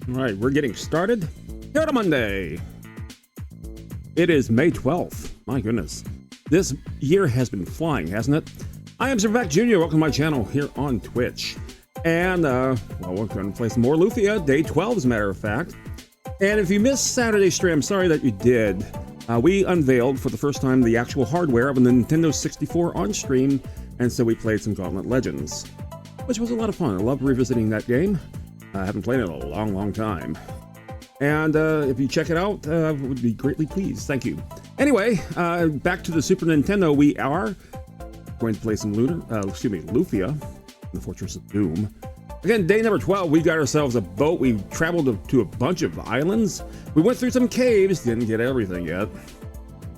All right, we're getting started here on Monday. It is May 12th. My goodness. This year has been flying, hasn't it? I am Zervac Jr. Welcome to my channel here on Twitch. And, well, we're going to play some more Lufia, day 12 as a matter of fact. And if you missed Saturday's stream, I'm sorry that you did. We unveiled for the first time the actual hardware of a Nintendo 64 on stream, and so we played some Gauntlet Legends, which was a lot of fun. I love revisiting that game. I haven't played it in a long, long time. And if you check it out, would be greatly pleased. Thank you. Anyway, back to the Super Nintendo. We are going to play some Lufia, the Fortress of Doom. Again, day number 12, we got ourselves a boat. We traveled to a bunch of islands. We went through some caves, didn't get everything yet.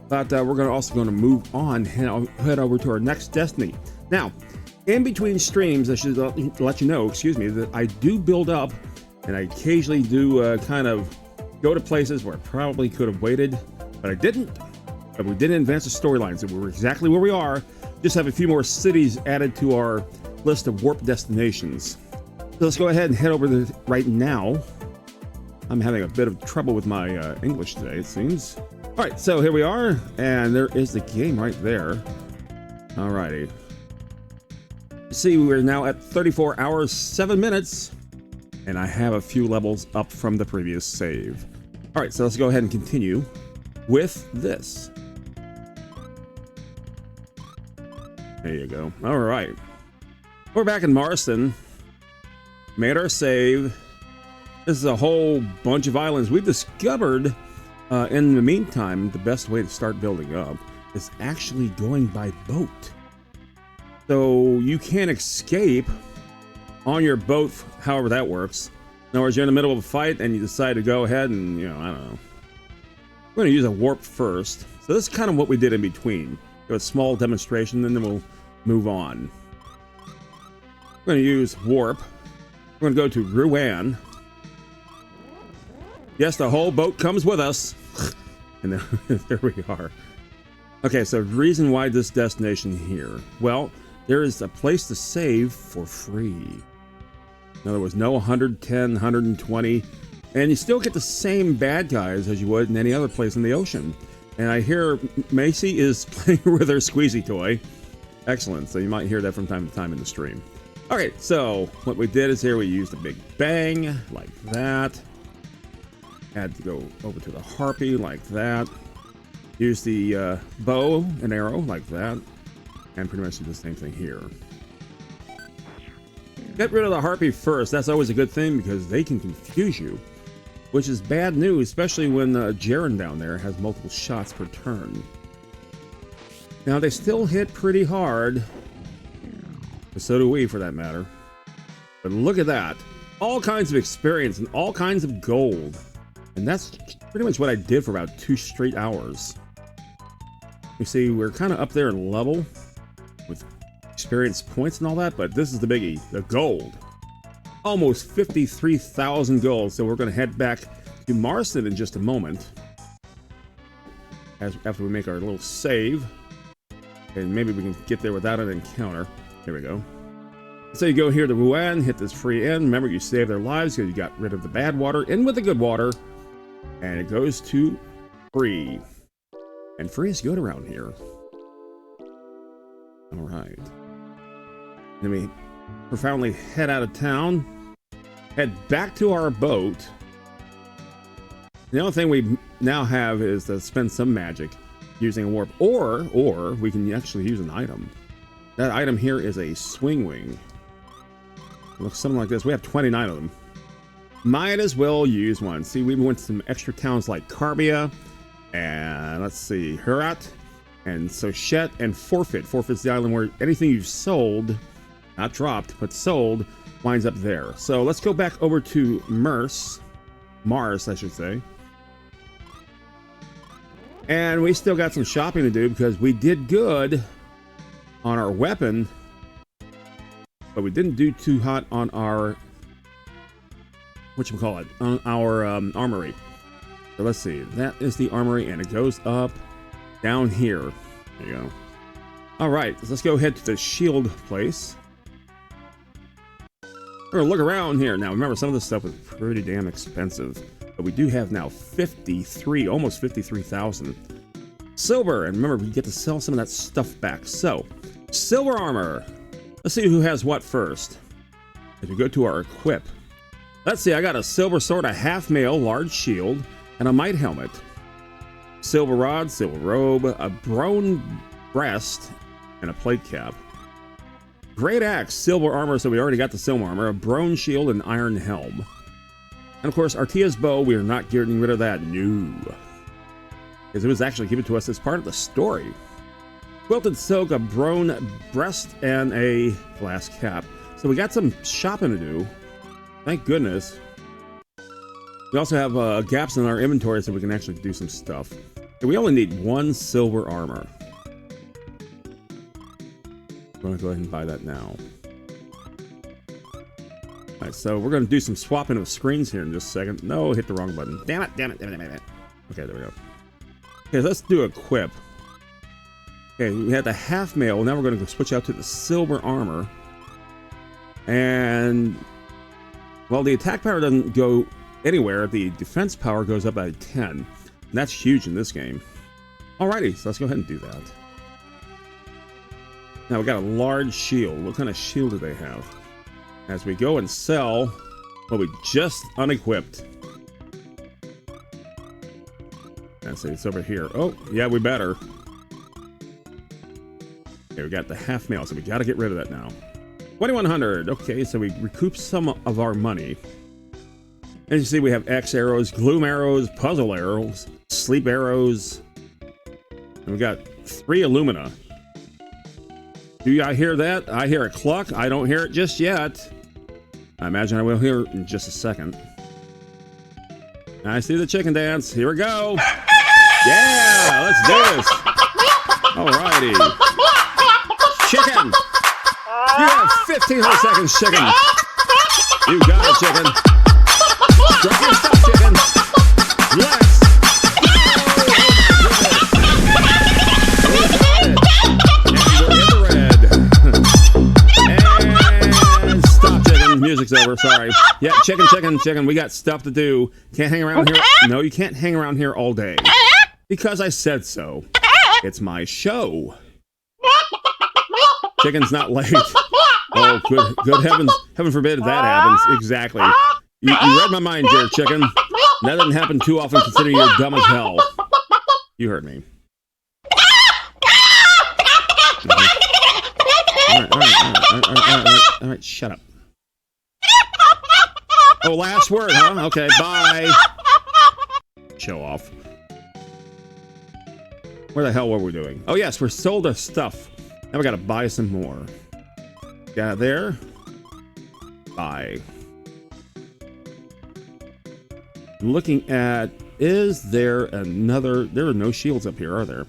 But we're also going to move on, head over to our next destiny. Now, in between streams, I should let you know, that I do build up, and I occasionally do kind of go to places where I probably could have waited, but I didn't. But we didn't advance the storyline, so we're exactly where we are. Just have a few more cities added to our list of warp destinations. So let's go ahead and head over there right now. I'm having a bit of trouble with my English today, it seems. All right, so here we are, and there is the game right there. All righty. See, we're now at 34 hours, 7 minutes, and I have a few levels up from the previous save. All right, so let's go ahead and continue with this. There you go. All right. We're back in Marston. Made our save. This is a whole bunch of islands. We've discovered, in the meantime, the best way to start building up is actually going by boat. So you can't escape on your boat, however that works. In other words, you're in the middle of a fight and you decide to go ahead and, I don't know. We're going to use a warp first. So this is kind of what we did in between. Do a small demonstration, and then we'll move on. We're going to use warp. We're going to go to Rouen. Yes, the whole boat comes with us. And there we are. Okay, so the reason why this destination here. Well, there is a place to save for free. In other words, no 110, 120. And you still get the same bad guys as you would in any other place in the ocean. And I hear Macy is playing with her squeezy toy. Excellent. So you might hear that from time to time in the stream. Okay, so what we did is here we used a big bang like that. Had to go over to the harpy like that. Use the bow and arrow like that. And pretty much do the same thing here. Get rid of the harpy first. That's always a good thing because they can confuse you. Which is bad news, especially when Jaren down there has multiple shots per turn. Now they still hit pretty hard. So do we, for that matter. But look at that. All kinds of experience and all kinds of gold. And that's pretty much what I did for about 2 straight hours. You see, we're kind of up there in level with experience points and all that, but this is the biggie, the gold. Almost 53,000 gold, so we're going to head back to Marston in just a moment. After we make our little save. And maybe we can get there without an encounter. Here we go. So you go here to Rouen, hit this free inn. Remember, you save their lives because you got rid of the bad water, in with the good water. And it goes to free. And free is good around here. Alright. Then we profoundly head out of town. Head back to our boat. The only thing we now have is to spend some magic using a warp. Or we can actually use an item. That item here is a swing wing. It looks something like this. We have 29 of them. Might as well use one. See, we went to some extra towns like Carbia, and let's see, Herat, and Sochette, and Forfeit. Forfeit's the island where anything you've sold, not dropped, but sold, winds up there. So let's go back over to Mars, I should say. And we still got some shopping to do because we did good on our weapon, but we didn't do too hot on our on our armory. So let's see, that is the armory, and it goes up down here. There you go. All right, let's go ahead to the shield place. We're gonna look around here. Now, remember, some of this stuff was pretty damn expensive. But we do have now 53, almost 53,000 silver. And remember, we get to sell some of that stuff back. So, silver armor. Let's see who has what first. If we go to our equip. Let's see, I got a silver sword, a half mail, large shield, and a might helmet. Silver rod, silver robe, a bronze breast, and a plate cap. Great axe, silver armor, so we already got the silver armor, a bronze shield, and iron helm. And of course, Artia's bow, we are not getting rid of that. No. Because it was actually given to us as part of the story. Quilted silk, a bronze breast, and a glass cap. So we got some shopping to do. Thank goodness. We also have gaps in our inventory so we can actually do some stuff. And we only need 1 silver armor. I'm going to go ahead and buy that now. Alright, so we're going to do some swapping of screens here in just a second. No, hit the wrong button. Damn it, damn it, damn it, damn it. Okay, there we go. Okay, let's do equip. Okay, we had the half mail. Now we're going to go switch out to the silver armor. And, well, the attack power doesn't go anywhere. The defense power goes up by 10. And that's huge in this game. Alrighty, so let's go ahead and do that. Now we got a large shield. What kind of shield do they have? As we go and sell what we just unequipped. Let's see, it's over here. Oh, yeah, we better. Okay, we got the half mail, so we got to get rid of that now. 2100. Okay, so we recoup some of our money. As you see, we have X arrows, gloom arrows, puzzle arrows, sleep arrows. And we got 3 Illumina. Do I hear that? I hear a cluck. I don't hear it just yet. I imagine I will hear it in just a second. I see the chicken dance. Here we go. Yeah, let's do this. Alrighty. Chicken. You have 15 whole seconds, chicken. You got it, chicken. Drop your stuff, chicken. Let's music's over, sorry. Yeah, chicken. We got stuff to do. Can't hang around here. No, you can't hang around here all day. Because I said so. It's my show. Chicken's not late. Oh, good heavens. Heaven forbid if that happens. Exactly. You read my mind there, chicken. That doesn't happen too often considering you're dumb as hell. You heard me. All right, shut up. Oh, last word, huh? Okay, bye. Show off. Where the hell were we doing? Oh, yes, we're sold our stuff. Now we gotta buy some more. Got it there. Buy. I'm looking at, is there another... There are no shields up here, are there?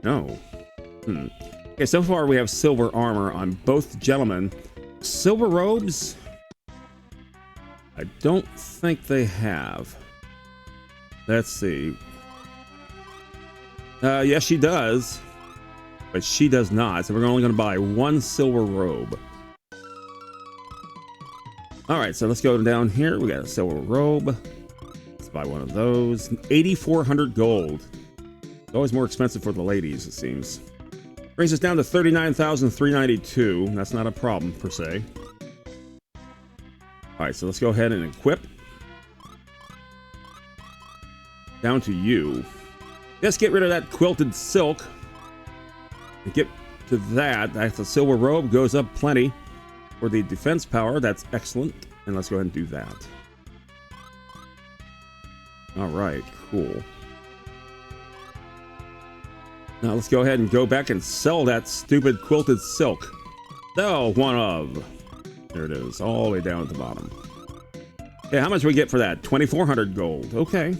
No. Okay, so far we have silver armor on both gentlemen. Silver robes? I don't think they have. Let's see. Yes, she does. But she does not. So we're only going to buy 1 silver robe. Alright, so let's go down here. We got a silver robe. Let's buy one of those. 8,400 gold. It's always more expensive for the ladies, it seems. Brings us down to 39,392. That's not a problem, per se. Alright, so let's go ahead and equip. Down to you. Let's get rid of that quilted silk. And get to that. That's a silver robe. Goes up plenty. For the defense power, that's excellent. And let's go ahead and do that. Alright, cool. Now let's go ahead and go back and sell that stupid quilted silk. Oh, one of. There it is, all the way down at the bottom. Okay, how much do we get for that? 2,400 gold. Okay.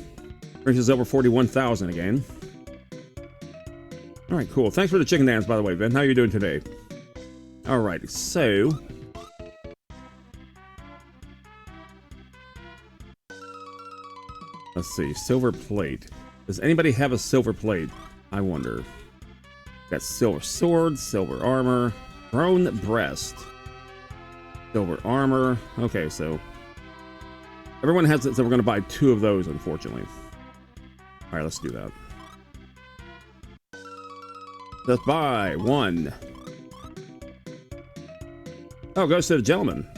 Brings us over 41,000 again. Alright, cool. Thanks for the chicken dance, by the way, Ben. How are you doing today? Alright, so... let's see, silver plate. Does anybody have a silver plate? I wonder. Got silver sword, silver armor, bronze breast. Silver armor. Okay, so everyone has it, so we're going to buy 2 of those, unfortunately. All right, let's do that. Let's buy 1. Oh, goes to the gentleman.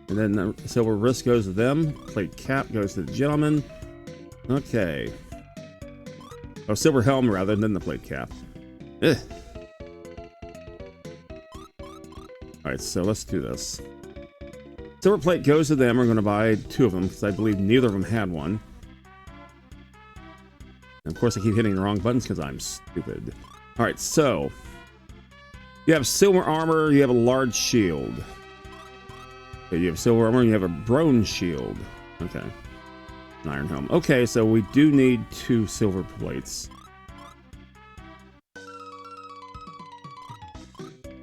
And then the silver wrist goes to them. Plate cap goes to the gentleman. Okay. Oh, silver helm rather than the plate cap. Ugh. Alright, so let's do this. Silver plate goes to them. We're going to buy 2 of them because I believe neither of them had one. And of course, I keep hitting the wrong buttons because I'm stupid. Alright, so you have silver armor, you have a large shield. Okay, you have silver armor, you have a bronze shield. Okay. An iron helm. Okay, so we do need 2 silver plates.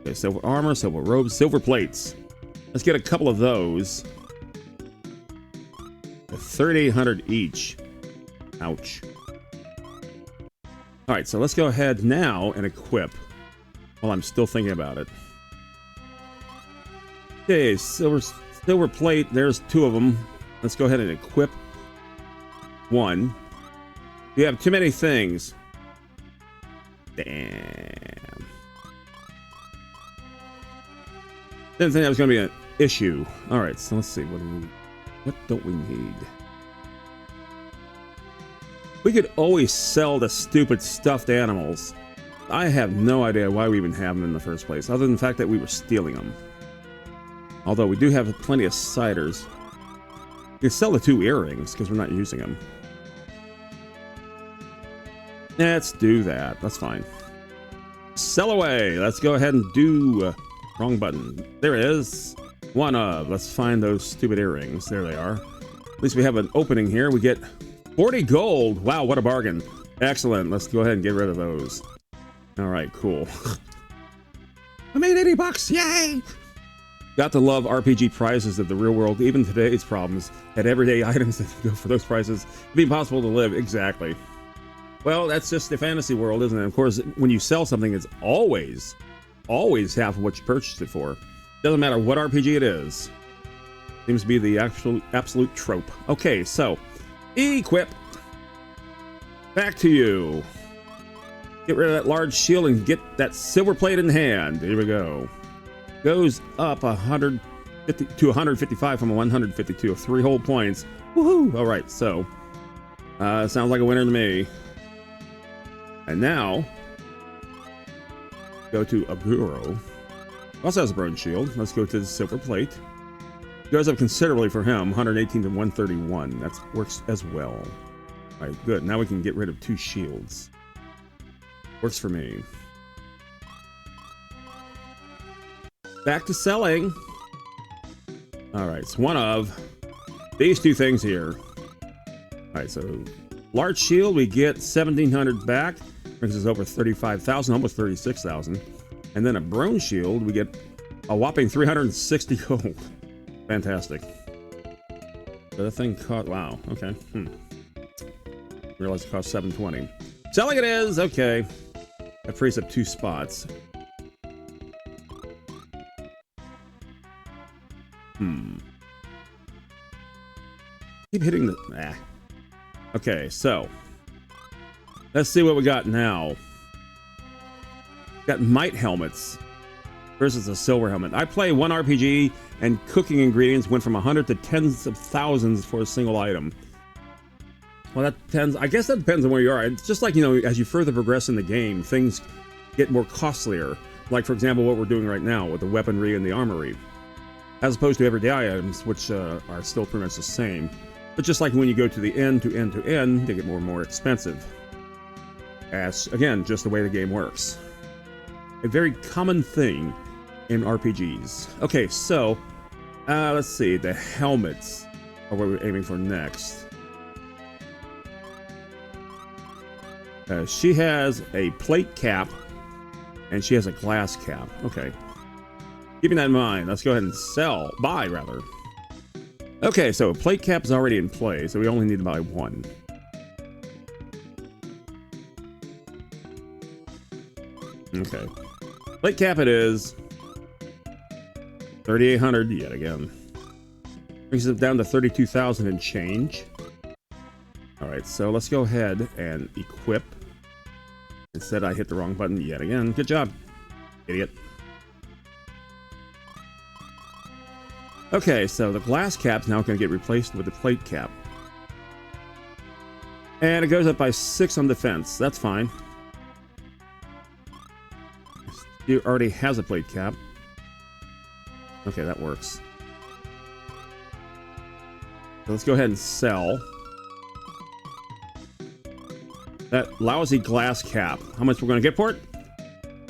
Okay, silver armor, silver robes, silver plates. Let's get a couple of those. 3,800 each. Ouch. Alright, so let's go ahead now and equip. While I'm still thinking about it. Okay, silver plate. There's 2 of them. Let's go ahead and equip 1. You have too many things. Damn. Didn't think that was going to be an issue. All right, so let's see. What don't we need? We could always sell the stupid stuffed animals. I have no idea why we even have them in the first place, other than the fact that we were stealing them. Although we do have plenty of ciders. We can sell the 2 earrings, because we're not using them. Let's do that. That's fine. Sell away. Let's go ahead and do... wrong button. There it is. 1 of. Let's find those stupid earrings. There they are. At least we have an opening here. We get 40 gold. Wow, what a bargain. Excellent. Let's go ahead and get rid of those. All right, cool. I made 80 bucks. Yay! Got to love RPG prizes of the real world. Even today's problems had everyday items that go for those prices. It'd be impossible to live. Exactly. Well, that's just the fantasy world, isn't it? Of course, when you sell something, it's always half of what you purchased it for. Doesn't matter what RPG it is. Seems to be the absolute trope. Okay, so equip. Back to you. Get rid of that large shield and get that silver plate in hand. Here we go. Goes up 150 to 155 from 152 of 3 whole points. Woohoo! All right, so sounds like a winner to me. And now go to Aburo. Also has a bronze shield. Let's go to the silver plate. Goes up considerably for him, 118 to 131. That works as well. All right, good. Now we can get rid of 2 shields. Works for me. Back to selling. All right, it's 1 of these 2 things here. All right, so large shield, we get 1,700 back. Brings us over 35,000, almost 36,000. And then a bronze shield, we get a whopping 360 gold. Fantastic. So that thing cost, wow, okay. Realized it cost 720. Selling it is, okay. That frees up 2 spots. Keep hitting the, Okay, so let's see what we got now. Got might helmets versus a silver helmet. I play 1 RPG and cooking ingredients went from 100 to tens of thousands for a single item. Well, that depends. I guess that depends on where you are. It's just like, you know, as you further progress in the game, things get more costlier. Like, for example, what we're doing right now with the weaponry and the armory. As opposed to everyday items, which are still pretty much the same. But just like when you go to the end to end to end, they get more and more expensive. As, again, just the way the game works. A very common thing in RPGs. Okay, so, let's see. The helmets are what we're aiming for next. She has a plate cap, and she has a glass cap. Okay. Keeping that in mind, let's go ahead and buy rather. Okay, so plate cap is already in play, so we only need to buy 1. Okay. Plate cap it is. 3,800 yet again. Brings it down to 32,000 and change. All right, so let's go ahead and equip. Instead, I hit the wrong button yet again. Good job, idiot. Okay, so the glass cap's now going to get replaced with the plate cap. And it goes up by 6 on defense. That's fine. It already has a plate cap. Okay, that works. So let's go ahead and sell that lousy glass cap. How much we're going to get for it?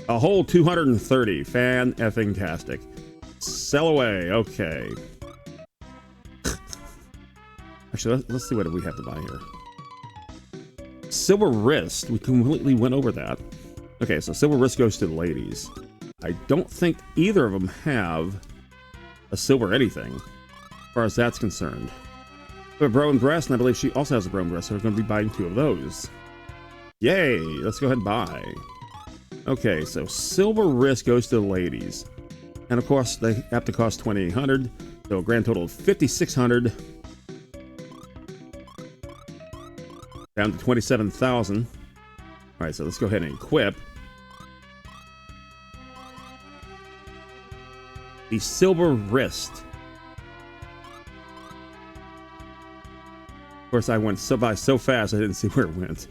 A whole 230. Fan-effing-tastic. Sell away. Okay. Actually, let's see what we have to buy here. Silver wrist. We completely went over that. Okay, so silver wrist goes to the ladies. I don't think either of them have a silver anything, as far as that's concerned. We have a brown breast, and I believe she also has a brown breast, so we're going to be buying 2 of those. Yay! Let's go ahead and buy. Okay, so silver wrist goes to the ladies. And of course, they have to cost 2,800, so a grand total of 5,600. Down to 27,000. All right, so let's go ahead and equip the silver wrist. Of course, I went by so fast I didn't see where it went.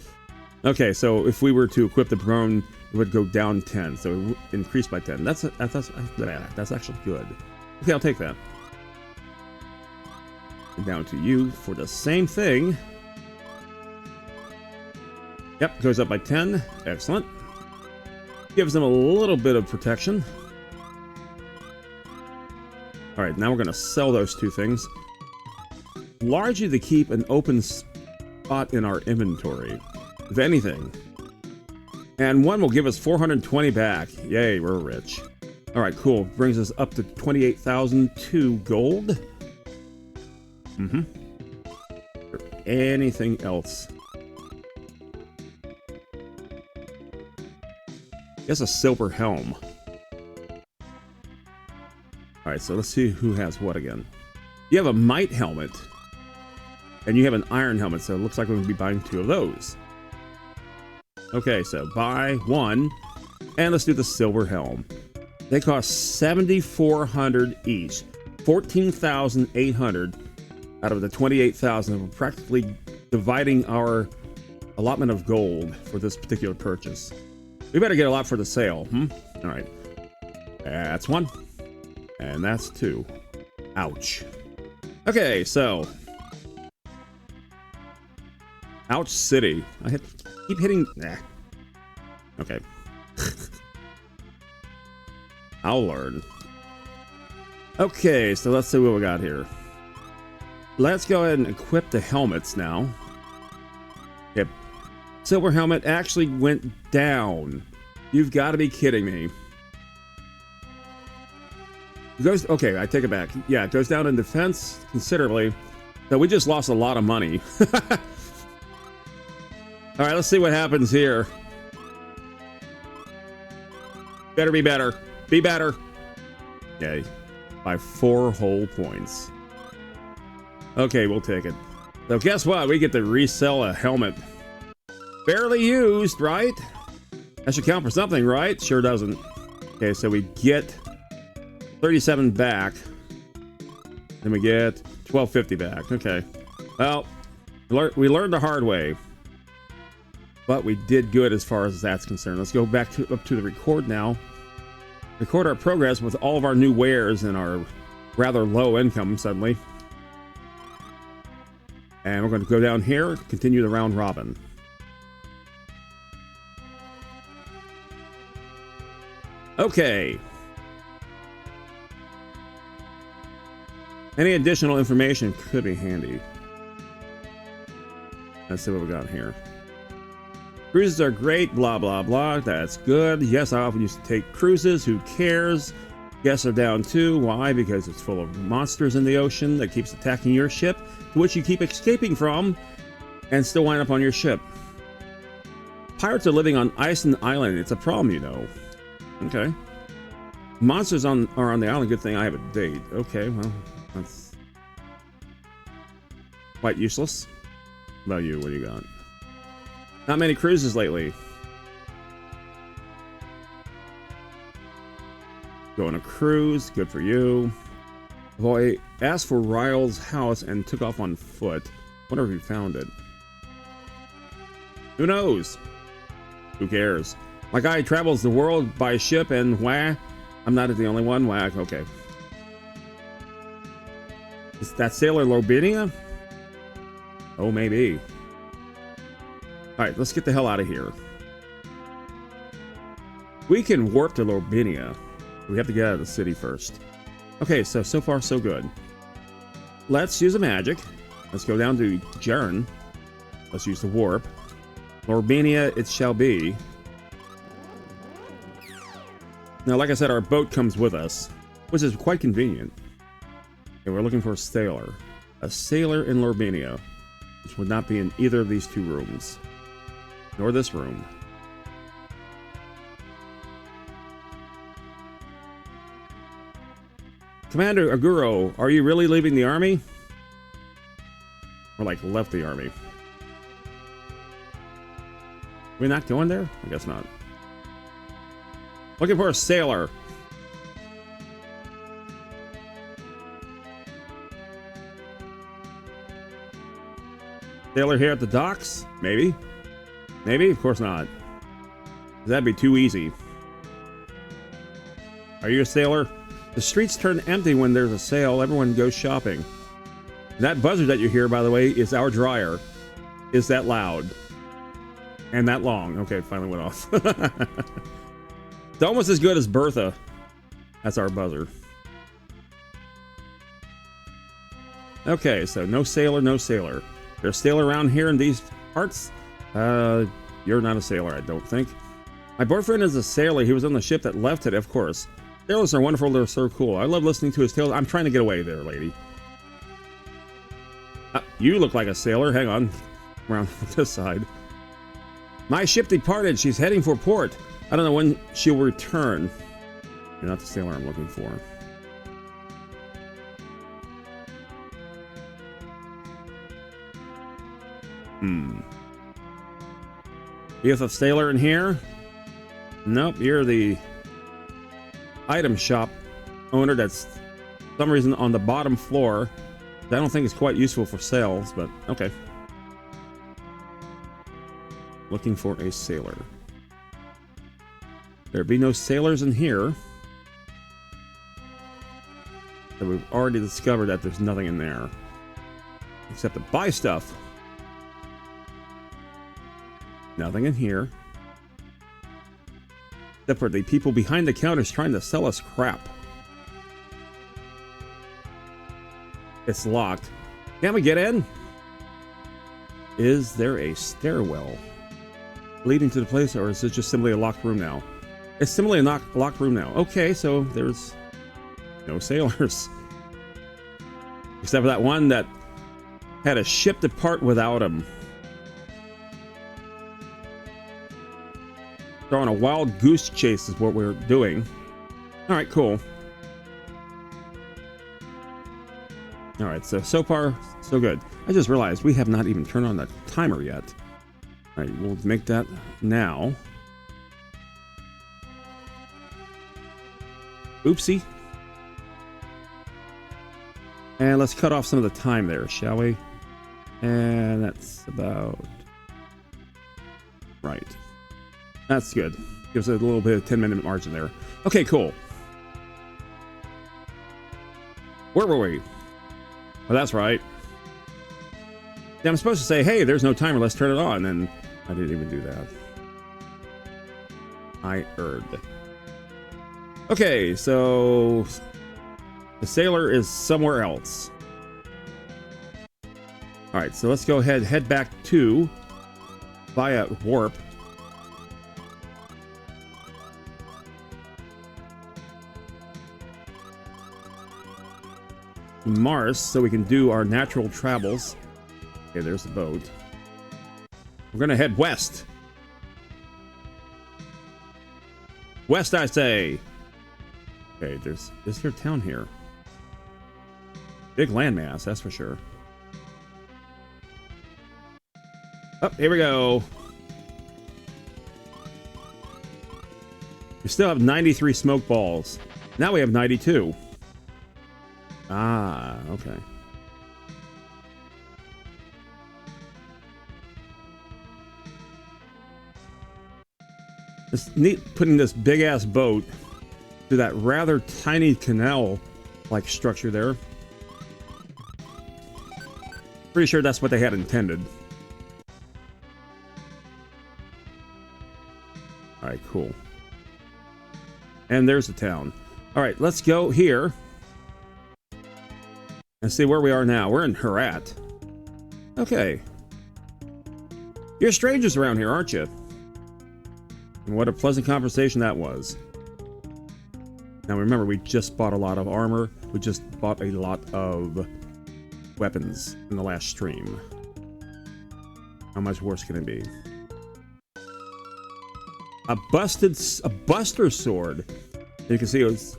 Okay, so if we were to equip the brown, it would go down 10, so it would increase by 10. That's actually good. Okay, I'll take that. And down to you for the same thing. Yep, goes up by 10. Excellent. Gives them a little bit of protection. Alright, now we're going to sell those 2 things. Largely to keep an open spot in our inventory, if anything. And one will give us 420 back. Yay, we're rich. Alright, cool. Brings us up to 28,002 gold. Anything else? Guess a silver helm. Alright, so let's see who has what again. You have a might helmet. And you have an iron helmet, so it looks like we're going to be buying 2 of those. Okay, so buy 1. And let's do the silver helm. They cost 7,400 each. 14,800 out of the 28,000. We're practically dividing our allotment of gold for this particular purchase. We better get a lot for the sale, Alright. That's 1. And that's 2. Ouch. Okay, so. Ouch City. Keep hitting. Nah. Okay. I'll learn. Okay, so let's see what we got here. Let's go ahead and equip the helmets now. Yep. Silver helmet actually went down. You've got to be kidding me. It goes, okay, I take it back. Yeah, it goes down in defense considerably. So we just lost a lot of money. All right, let's see what happens here. Better be better. Be better. Okay, by 4 whole points. Okay, we'll take it. So guess what? We get to resell a helmet. Barely used, right? That should count for something, right? Sure doesn't. Okay, so we get 37 back. Then we get 1250 back. Okay. Well, we learned the hard way. But we did good as far as that's concerned. Let's go back up to the record now. Record our progress with all of our new wares and our rather low income suddenly. And we're going to go down here, continue the round robin. Okay. Any additional information could be handy. Let's see what we got here. Cruises are great, blah, blah, blah. That's good. Yes, I often used to take cruises. Who cares? Guests are down too. Why? Because it's full of monsters in the ocean that keeps attacking your ship, to which you keep escaping from, and still wind up on your ship. Pirates are living on Iceland Island. It's a problem, you know. Okay. Monsters are on the island. Good thing I have a date. Okay, well, that's quite useless. What about you? What do you got? Not many cruises lately. Go on a cruise. Good for you. Boy, asked for Ryle's house and took off on foot. Wonder if he found it. Who knows? Who cares? My guy travels the world by ship and wah. I'm not the only one. Wah. Okay. Is that sailor Lobinia? Oh, maybe. Alright, let's get the hell out of here. We can warp to Lobinia. We have to get out of the city first. Okay, so far so good. Let's use a magic. Let's go down to Jern. Let's use the warp. Lorbania it shall be. Now, like I said, our boat comes with us, which is quite convenient. Okay, we're looking for a sailor. A sailor in Lorbania, which would not be in either of these two rooms. Nor this room. Commander Aguro, are you really leaving the army? Or like left the army? We're not going there? I guess not. Looking for a sailor. Sailor here at the docks? Maybe. Maybe? Of course not. That'd be too easy. Are you a sailor? The streets turn empty when there's a sale. Everyone goes shopping. That buzzer that you hear, by the way, is our dryer. Is that loud? And that long. Okay, finally went off. It's almost as good as Bertha. That's our buzzer. Okay, so no sailor, no sailor. There's a sailor around here in these parts? You're not a sailor, I don't think. My boyfriend is a sailor. He was on the ship that left it, of course. Sailors are wonderful. They're so cool. I love listening to his tales. I'm trying to get away there, lady. You look like a sailor. Hang on. Around this side. My ship departed. She's heading for port. I don't know when she'll return. You're not the sailor I'm looking for. Youth of sailor in here? Nope, you're the item shop owner that's for some reason on the bottom floor. I don't think it's quite useful for sales, but okay. Looking for a sailor. There be no sailors in here. So we've already discovered that there's nothing in there. Except to buy stuff. Nothing in here. Except for the people behind the counters trying to sell us crap. It's locked. Can we get in? Is there a stairwell leading to the place, or is it just simply a locked room now? It's simply a locked room now. Okay, so there's no sailors. Except for that one that had a ship depart without him. Throwing a wild goose chase is what we're doing. Alright, cool. Alright, so far, so good. I just realized we have not even turned on the timer yet. Alright, we'll make that now. Oopsie. And let's cut off some of the time there, shall we? And that's about right. That's good. Gives it a little bit of 10-minute margin there. Okay, cool. Where were we? Oh, that's right. Yeah, I'm supposed to say, hey, there's no timer, let's turn it on, and I didn't even do that. I erred. Okay, so the sailor is somewhere else. Alright, so let's go ahead, head back to via warp. Mars, so we can do our natural travels. Okay, there's the boat. We're gonna head west. West, I say. Okay, is there a town here? Big landmass, that's for sure. Oh, here we go. We still have 93 smoke balls. Now we have 92. Ah, okay. It's neat putting this big ass boat through that rather tiny canal like structure there. Pretty sure that's what they had intended. Alright, cool. And there's the town. Alright, let's go here and see where we are now. We're in Herat. Okay. You're strangers around here, aren't you? And what a pleasant conversation that was. Now remember, we just bought a lot of armor. We just bought a lot of weapons in the last stream. How much worse can it be? A buster sword. You can see it was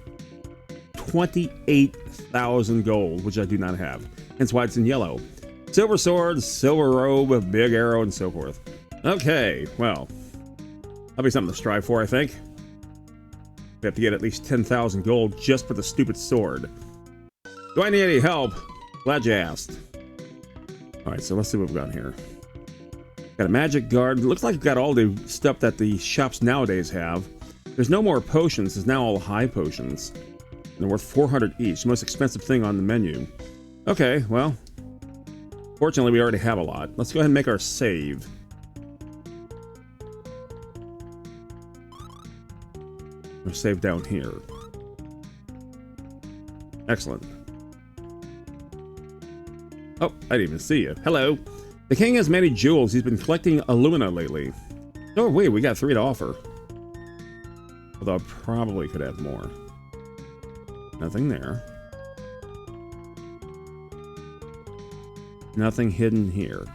28,000 gold, which I do not have. Hence why it's in yellow. Silver sword, silver robe, a big arrow, and so forth. Okay, well, that'll be something to strive for, I think. We have to get at least 10,000 gold just for the stupid sword. Do I need any help? Glad you asked. Alright, so let's see what we've got here. Got a magic guard. Looks like we've got all the stuff that the shops nowadays have. There's no more potions. There's now all high potions. And they're worth 400 each. The most expensive thing on the menu. Okay, well. Fortunately, we already have a lot. Let's go ahead and make our save. We'll save down here. Excellent. Oh, I didn't even see you. Hello. The king has many jewels. He's been collecting alumina lately. Oh, wait, we got 3 to offer. Although I probably could have more. Nothing there. Nothing hidden here.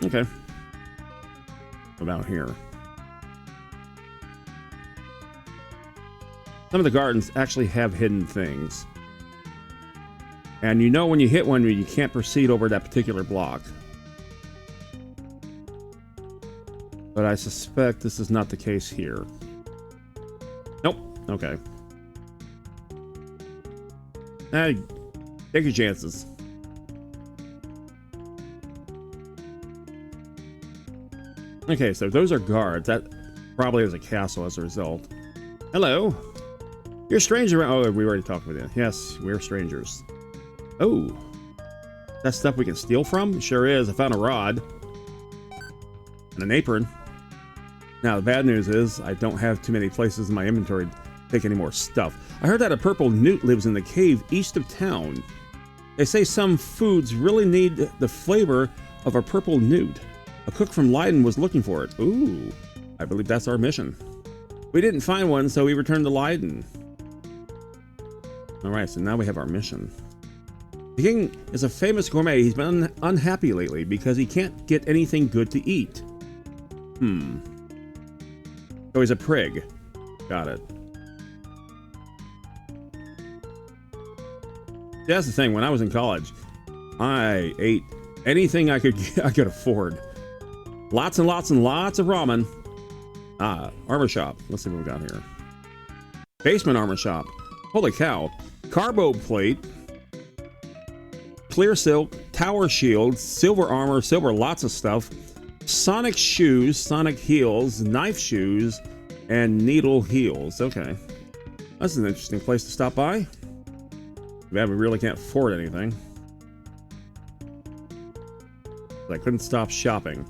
Okay. About here. Some of the gardens actually have hidden things. And you know when you hit one, you can't proceed over that particular block. But I suspect this is not the case here. Nope. Okay. Take your chances. Okay, so those are guards. That probably is a castle as a result. Hello. You're a stranger. Oh, we already talked with you. Yes, we're strangers. Oh. That stuff we can steal from? Sure is. I found a rod. And an apron. Now, the bad news is I don't have too many places in my inventory to take any more stuff. I heard that a purple newt lives in the cave east of town. They say some foods really need the flavor of a purple newt. A cook from Leiden was looking for it. Ooh, I believe that's our mission. We didn't find one, so we returned to Leiden. Alright, so now we have our mission. The king is a famous gourmet. He's been unhappy lately because he can't get anything good to eat. Oh, he's a prig. Got it. That's the thing. When I was in college, I ate anything I could afford. Lots and lots and lots of ramen. Ah, armor shop. Let's see what we got here. Basement armor shop. Holy cow. Carbo plate. Clear silk. Tower shield. Silver armor. Silver lots of stuff. Sonic shoes. Sonic heels. Knife shoes. And needle heels. Okay. That's an interesting place to stop by. Yeah, we really can't afford anything. I couldn't stop shopping.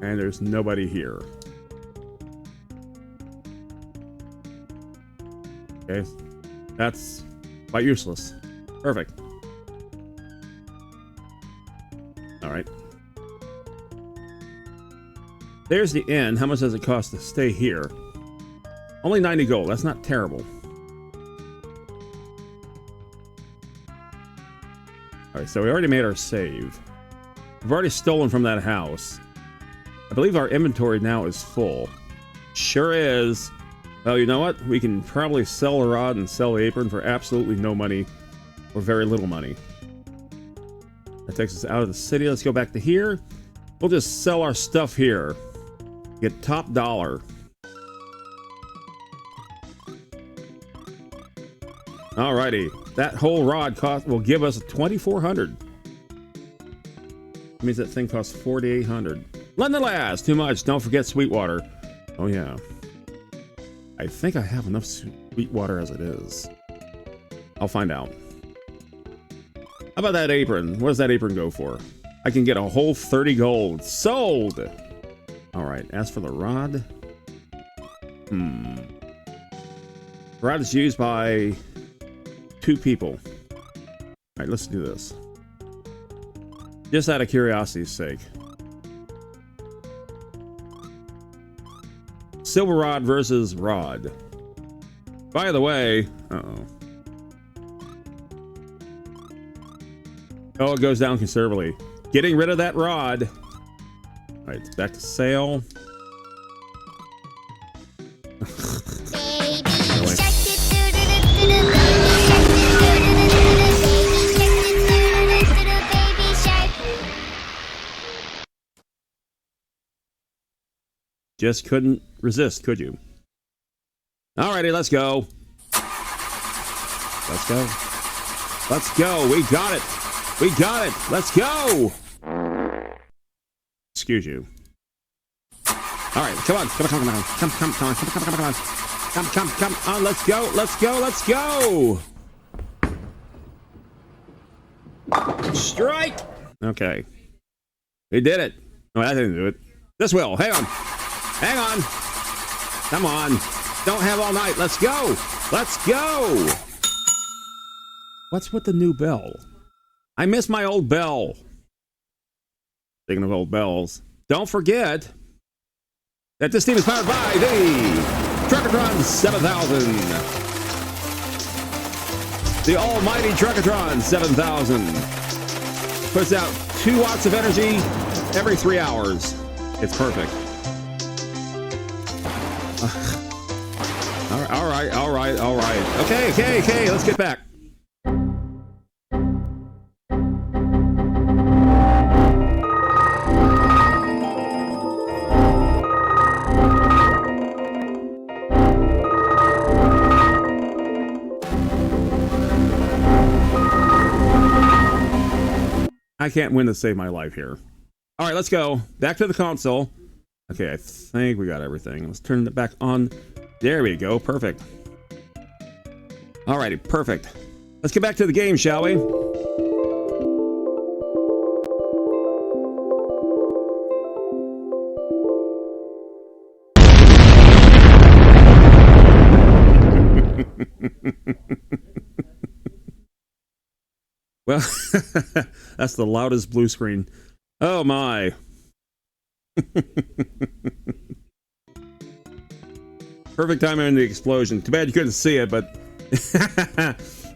And there's nobody here. Okay. That's quite useless. Perfect. Alright. There's the inn. How much does it cost to stay here? Only 90 gold. That's not terrible. Alright, so we already made our save. We've already stolen from that house. I believe our inventory now is full. Sure is. Well, you know what? We can probably sell a rod and sell the apron for absolutely no money, or very little money. That takes us out of the city. Let's go back to here. We'll just sell our stuff here. Get top dollar. Alrighty. That whole rod cost will give us 2,400. That means that thing costs 4,800. Nonetheless, too much. Don't forget Sweetwater. Oh yeah. I think I have enough Sweetwater as it is. I'll find out. How about that apron? What does that apron go for? I can get a whole 30 gold. Sold! Alright, as for the rod. Rod is used by 2 people. Alright, let's do this. Just out of curiosity's sake. Silver rod versus rod. By the way, oh, it goes down considerably. Getting rid of that rod. All right, back to sale. Just couldn't resist, could you? Alrighty, let's go. Let's go. Let's go. We got it. We got it. Let's go. Excuse you. Alright, come on. Come on. Come on. Let's go. Let's go. Let's go. Strike. Okay. We did it. No, that didn't do it. This will. Hang on. Hang on. Come on. Don't have all night. Let's go. Let's go. What's with the new bell? I miss my old bell. Speaking of old bells, don't forget that this team is powered by the Truckatron 7000. The almighty Truckatron 7000 puts out 2 watts of energy every 3 hours. It's perfect. All right. Okay. Let's get back. I can't win to save my life here. All right, let's go back to the console. Okay, I think we got everything. Let's turn it back on. There we go. Perfect. Alrighty, perfect. Let's get back to the game, shall we? Well, that's the loudest blue screen. Oh my. Perfect timing in the explosion. Too bad you couldn't see it, but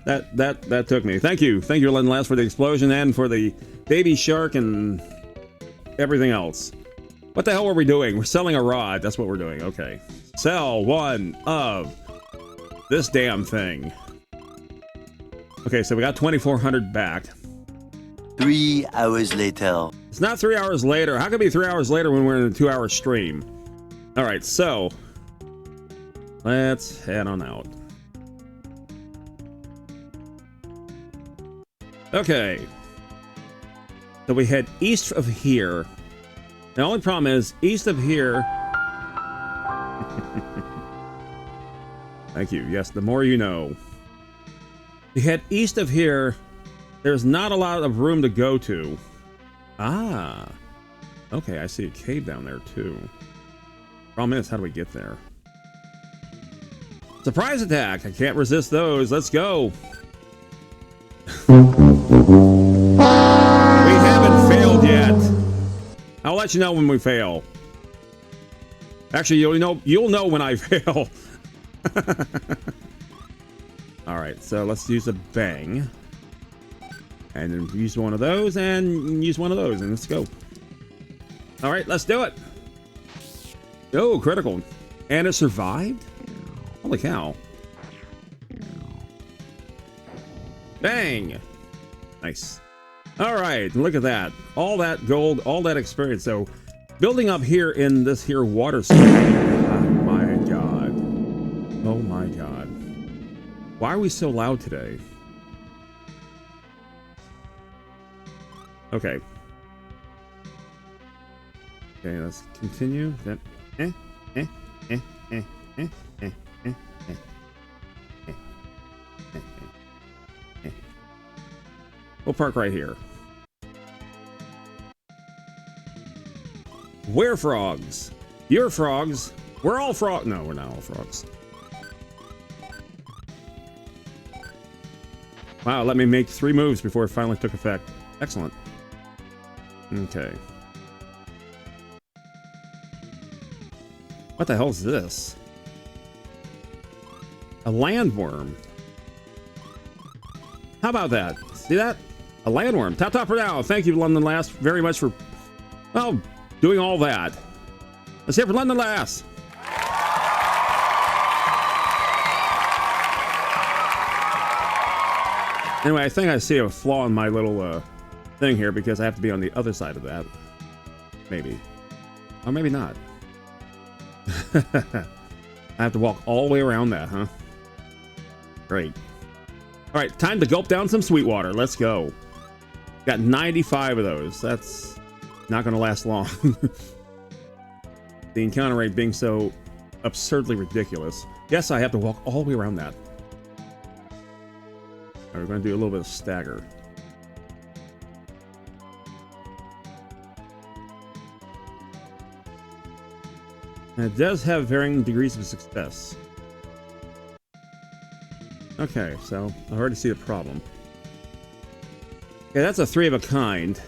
that took me. Thank you, Nonetheless, for the explosion and for the baby shark and everything else. What the hell were we doing? We're selling a rod. That's what we're doing. Okay, sell one of this damn thing. Okay, so we got 2,400 back. 3 hours later. It's not 3 hours later. How can it be 3 hours later when we're in a 2-hour stream? All right, so let's head on out. Okay. So we head east of here. The only problem is, east of here... Thank you. Yes, the more you know. We head east of here. There's not a lot of room to go to. Ah. Okay, I see a cave down there, too. Problem is, how do we get there? Surprise attack! I can't resist those. Let's go! We haven't failed yet. I'll let you know when we fail. Actually, you'll know when I fail. Alright, so let's use a bang. And then use one of those, and use one of those, and let's go. Alright, let's do it! Oh, critical. And it survived? Holy cow. Bang! Nice. All right, look at that. All that gold, all that experience. So, building up here in this here water stream. Oh my god. Oh my god. Why are we so loud today? Okay. Okay, let's continue. Then, we'll park right here. We're frogs. You're frogs. We're all frogs. No, we're not all frogs. Wow, let me make 3 moves before it finally took effect. Excellent. Okay. What the hell is this? A landworm. How about that? See that? A landworm. Top for now. Thank you, London Lass, very much for, well, doing all that. Let's hear for London Lass. Anyway, I think I see a flaw in my little thing here because I have to be on the other side of that. Maybe. Or maybe not. I have to walk all the way around that, huh? Great. All right, time to gulp down some sweet water. Let's go. Got 95 of those. That's not going to last long. The encounter rate being so absurdly ridiculous. Yes, I have to walk all the way around that. All right, we're going to do a little bit of stagger. And it does have varying degrees of success. Okay, so I already see the problem. Okay, that's a 3 of a kind.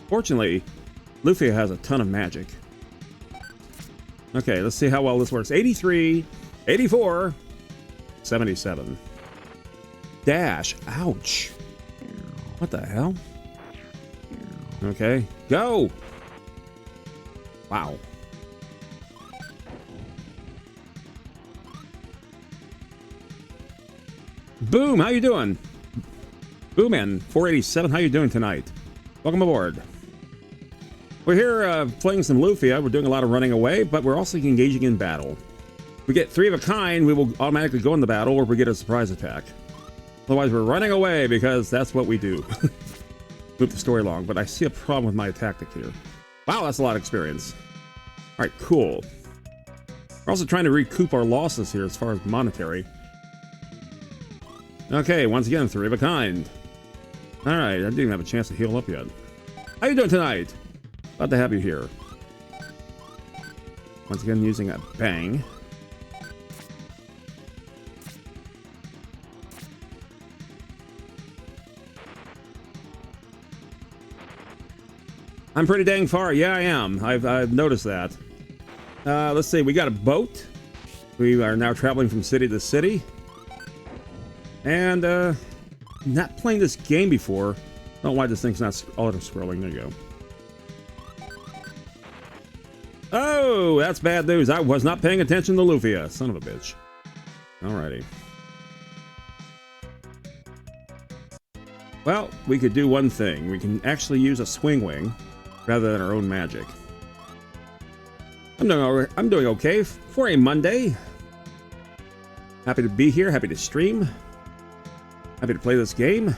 Fortunately, Lufia has a ton of magic. Okay, let's see how well this works. 83, 84, 77. Dash. Ouch. What the hell? Okay, go! Wow. Boom, how you doing? Booman, 487, how you doing tonight? Welcome aboard. We're here playing some Lufia. We're doing a lot of running away, but we're also engaging in battle. If we get 3 of a kind, we will automatically go in the battle, or if we get a surprise attack. Otherwise, we're running away because that's what we do. Move the story along, but I see a problem with my tactic here. Wow, that's a lot of experience. All right, cool. We're also trying to recoup our losses here as far as monetary. Okay, once again, 3 of a kind. All right, I didn't even have a chance to heal up yet. How you doing tonight? Glad to have you here. Once again, using a bang. I'm pretty dang far. Yeah, I am. I've noticed that. Let's see. We got a boat. We are now traveling from city to city. And, not playing this game before. I don't know why this thing's not auto-scrolling. There you go. Oh, that's bad news. I was not paying attention to Lufia. Son of a bitch. Alrighty. Well, we could do one thing. We can actually use a swing wing rather than our own magic. I'm doing okay for a Monday. Happy to be here. Happy to stream. Happy to play this game.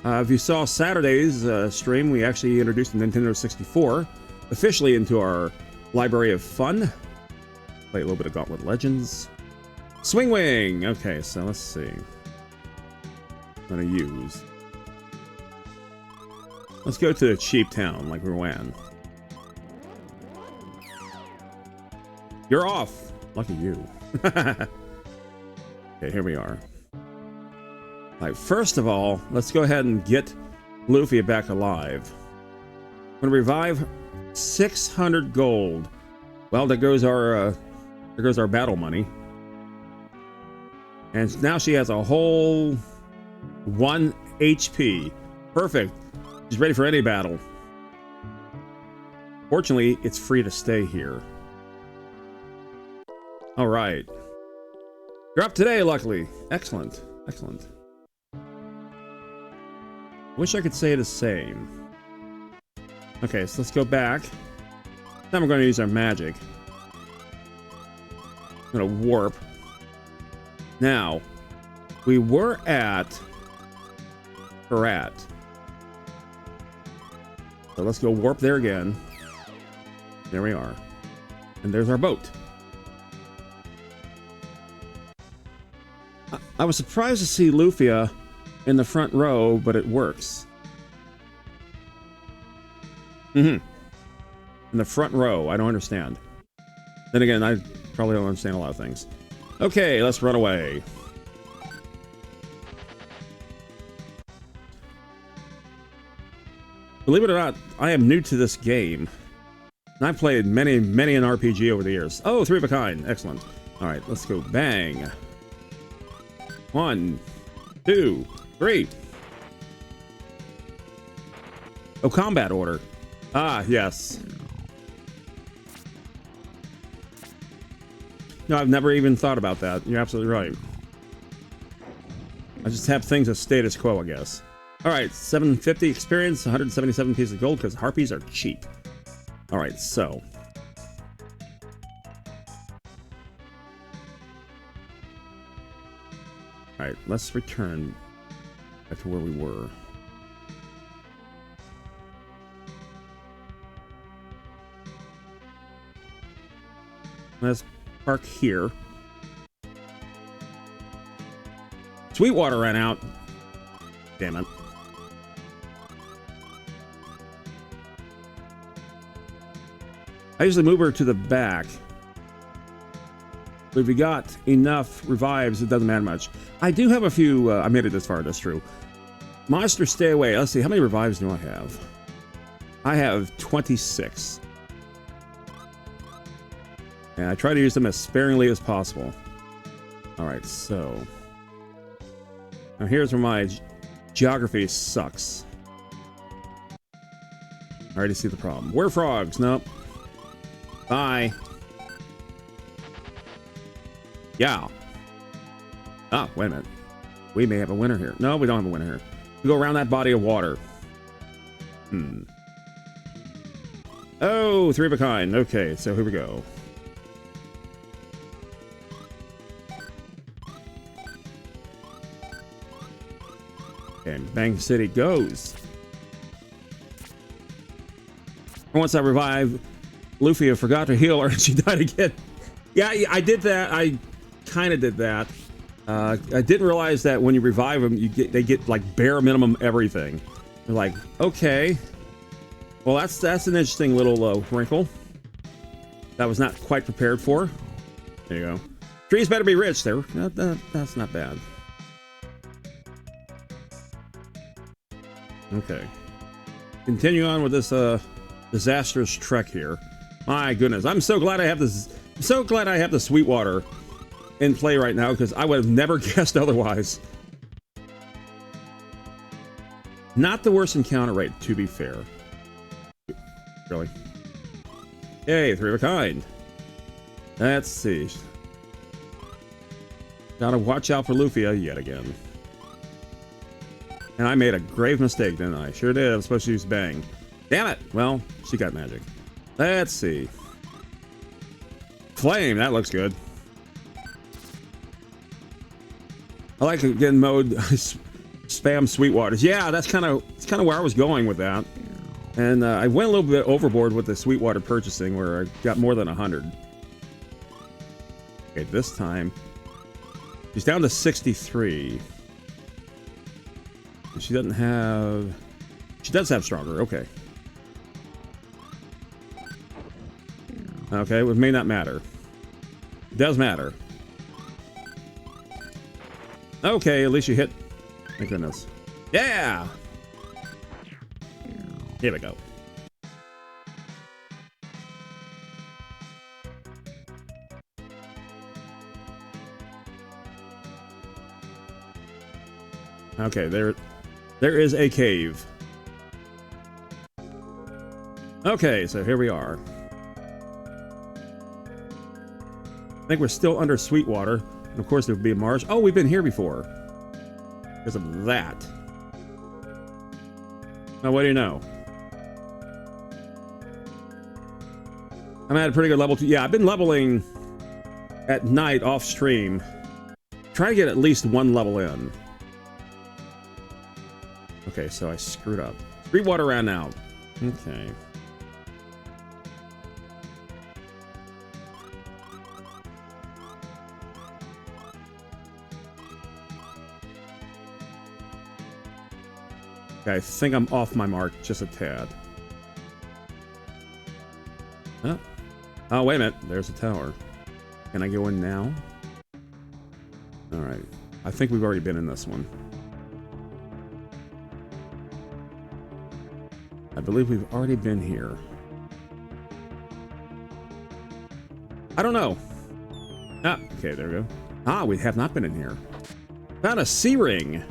If you saw Saturday's stream, we actually introduced the Nintendo 64 officially into our library of fun. Play a little bit of Gauntlet Legends. Swing Wing! Okay, so let's see. I'm gonna use. Let's go to a cheap town like Rouen. You're off! Lucky you. Okay, here we are. Alright, first of all, let's go ahead and get Lufia back alive. I'm gonna revive 600 gold. Well, there goes our battle money. And now she has a whole 1 HP. Perfect. She's ready for any battle. Fortunately, it's free to stay here. All right. You're up today, luckily. Excellent. Excellent. Wish I could say the same. Okay, so let's go back. Now we're going to use our magic. I'm going to warp. Now, we were at Karat. So let's go warp there again. There we are. And there's our boat. I was surprised to see Lufia in the front row, but it works. In the front row, I don't understand. Then again, I probably don't understand a lot of things. Okay, let's run away. Believe it or not, I am new to this game. And I've played many an RPG over the years. Oh, 3 of a kind. Excellent. All right, let's go. Bang. 1, 2, 3. Oh, combat order. Ah, yes. No, I've never even thought about that. You're absolutely right. I just have things as status quo, I guess. All right, 750 experience, 177 pieces of gold because harpies are cheap. All right, so. All right, let's return back to where we were. Let's park here. Sweetwater ran out. Damn it. I usually move her to the back. But if we got enough revives, it doesn't matter much. I do have a few, I made it this far, that's true. Monster, stay away. Let's see, how many revives do I have? I have 26. And I try to use them as sparingly as possible. Alright, so. Now here's where my geography sucks. I already see the problem. Were frogs? Nope. Bye. Yeah. Ah, wait a minute. We may have a winner here. No, we don't have a winner here. We go around that body of water. Oh, 3 of a kind. Okay, so here we go. And Bang City goes. Once I revive, Lufia forgot to heal her and she died again. Yeah, I did that. I kind of did that. I didn't realize that when you revive them, they get like bare minimum everything. They're like, okay. Well, that's an interesting little wrinkle that I was not quite prepared for. There you go. Trees better be rich. There. That's not bad. Okay. Continue on with this disastrous trek here. My goodness, I'm so glad I have this. I'm so glad I have the Sweetwater in play right now because I would have never guessed otherwise. Not the worst encounter rate, to be fair. Really? Hey, 3 of a kind. Let's see. Gotta watch out for Lufia yet again. And I made a grave mistake, didn't I? Sure did. I was supposed to use Bang. Damn it! Well, she got magic. Let's see. Flame, that looks good. I like again mode spam Sweetwaters. Yeah, that's kind of where I was going with that. And I went a little bit overboard with the Sweetwater purchasing where I got more than 100. Okay, this time she's down to 63. She doesn't have... She does have stronger, okay. Okay, it may not matter. It does matter. Okay, at least you hit. Thank goodness. Yeah! Here we go. Okay, there is a cave. Okay, so here we are. I think we're still under Sweetwater. And of course, there would be a marsh. Oh, we've been here before. Because of that. Now, what do you know? I'm at a pretty good level too. Yeah, I've been leveling at night off stream. Try to get at least one level in. Okay, so I screwed up. Sweetwater ran out. Okay. Okay, I think I'm off my mark just a tad. Oh, wait a minute. There's a tower. Can I go in now? Alright. I think we've already been in this one. I believe we've already been here. I don't know. Ah, okay, there we go. Ah, we have not been in here. Found a sea ring.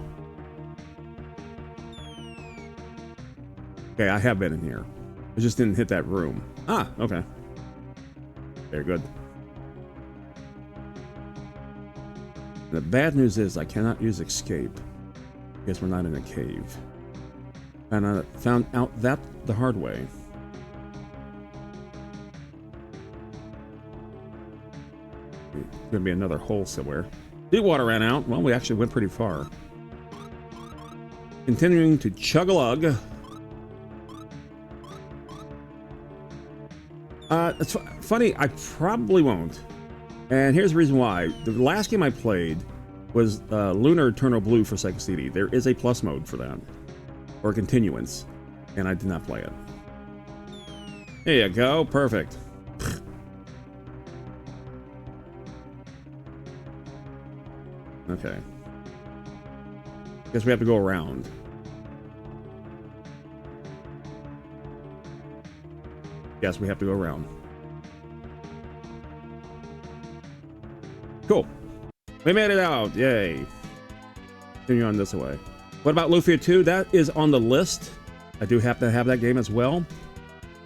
Okay, I have been in here. I just didn't hit that room. Ah, okay. Very good. The bad news is I cannot use escape. Guess we're not in a cave. And I found out that the hard way. There's gonna be another hole somewhere. Sweetwater ran out. Well, we actually went pretty far. Continuing to chug-a-lug. It's funny, I probably won't. And here's the reason why. The last game I played was Lunar Eternal Blue for Sega CD. There is a plus mode for that. Or continuance. And I did not play it. There you go. Perfect. Okay. Guess we have to go around. Yes, we have to go around. Cool. We made it out. Yay. Continue on this way. What about Lufia 2? That is on the list. I do have to have that game as well.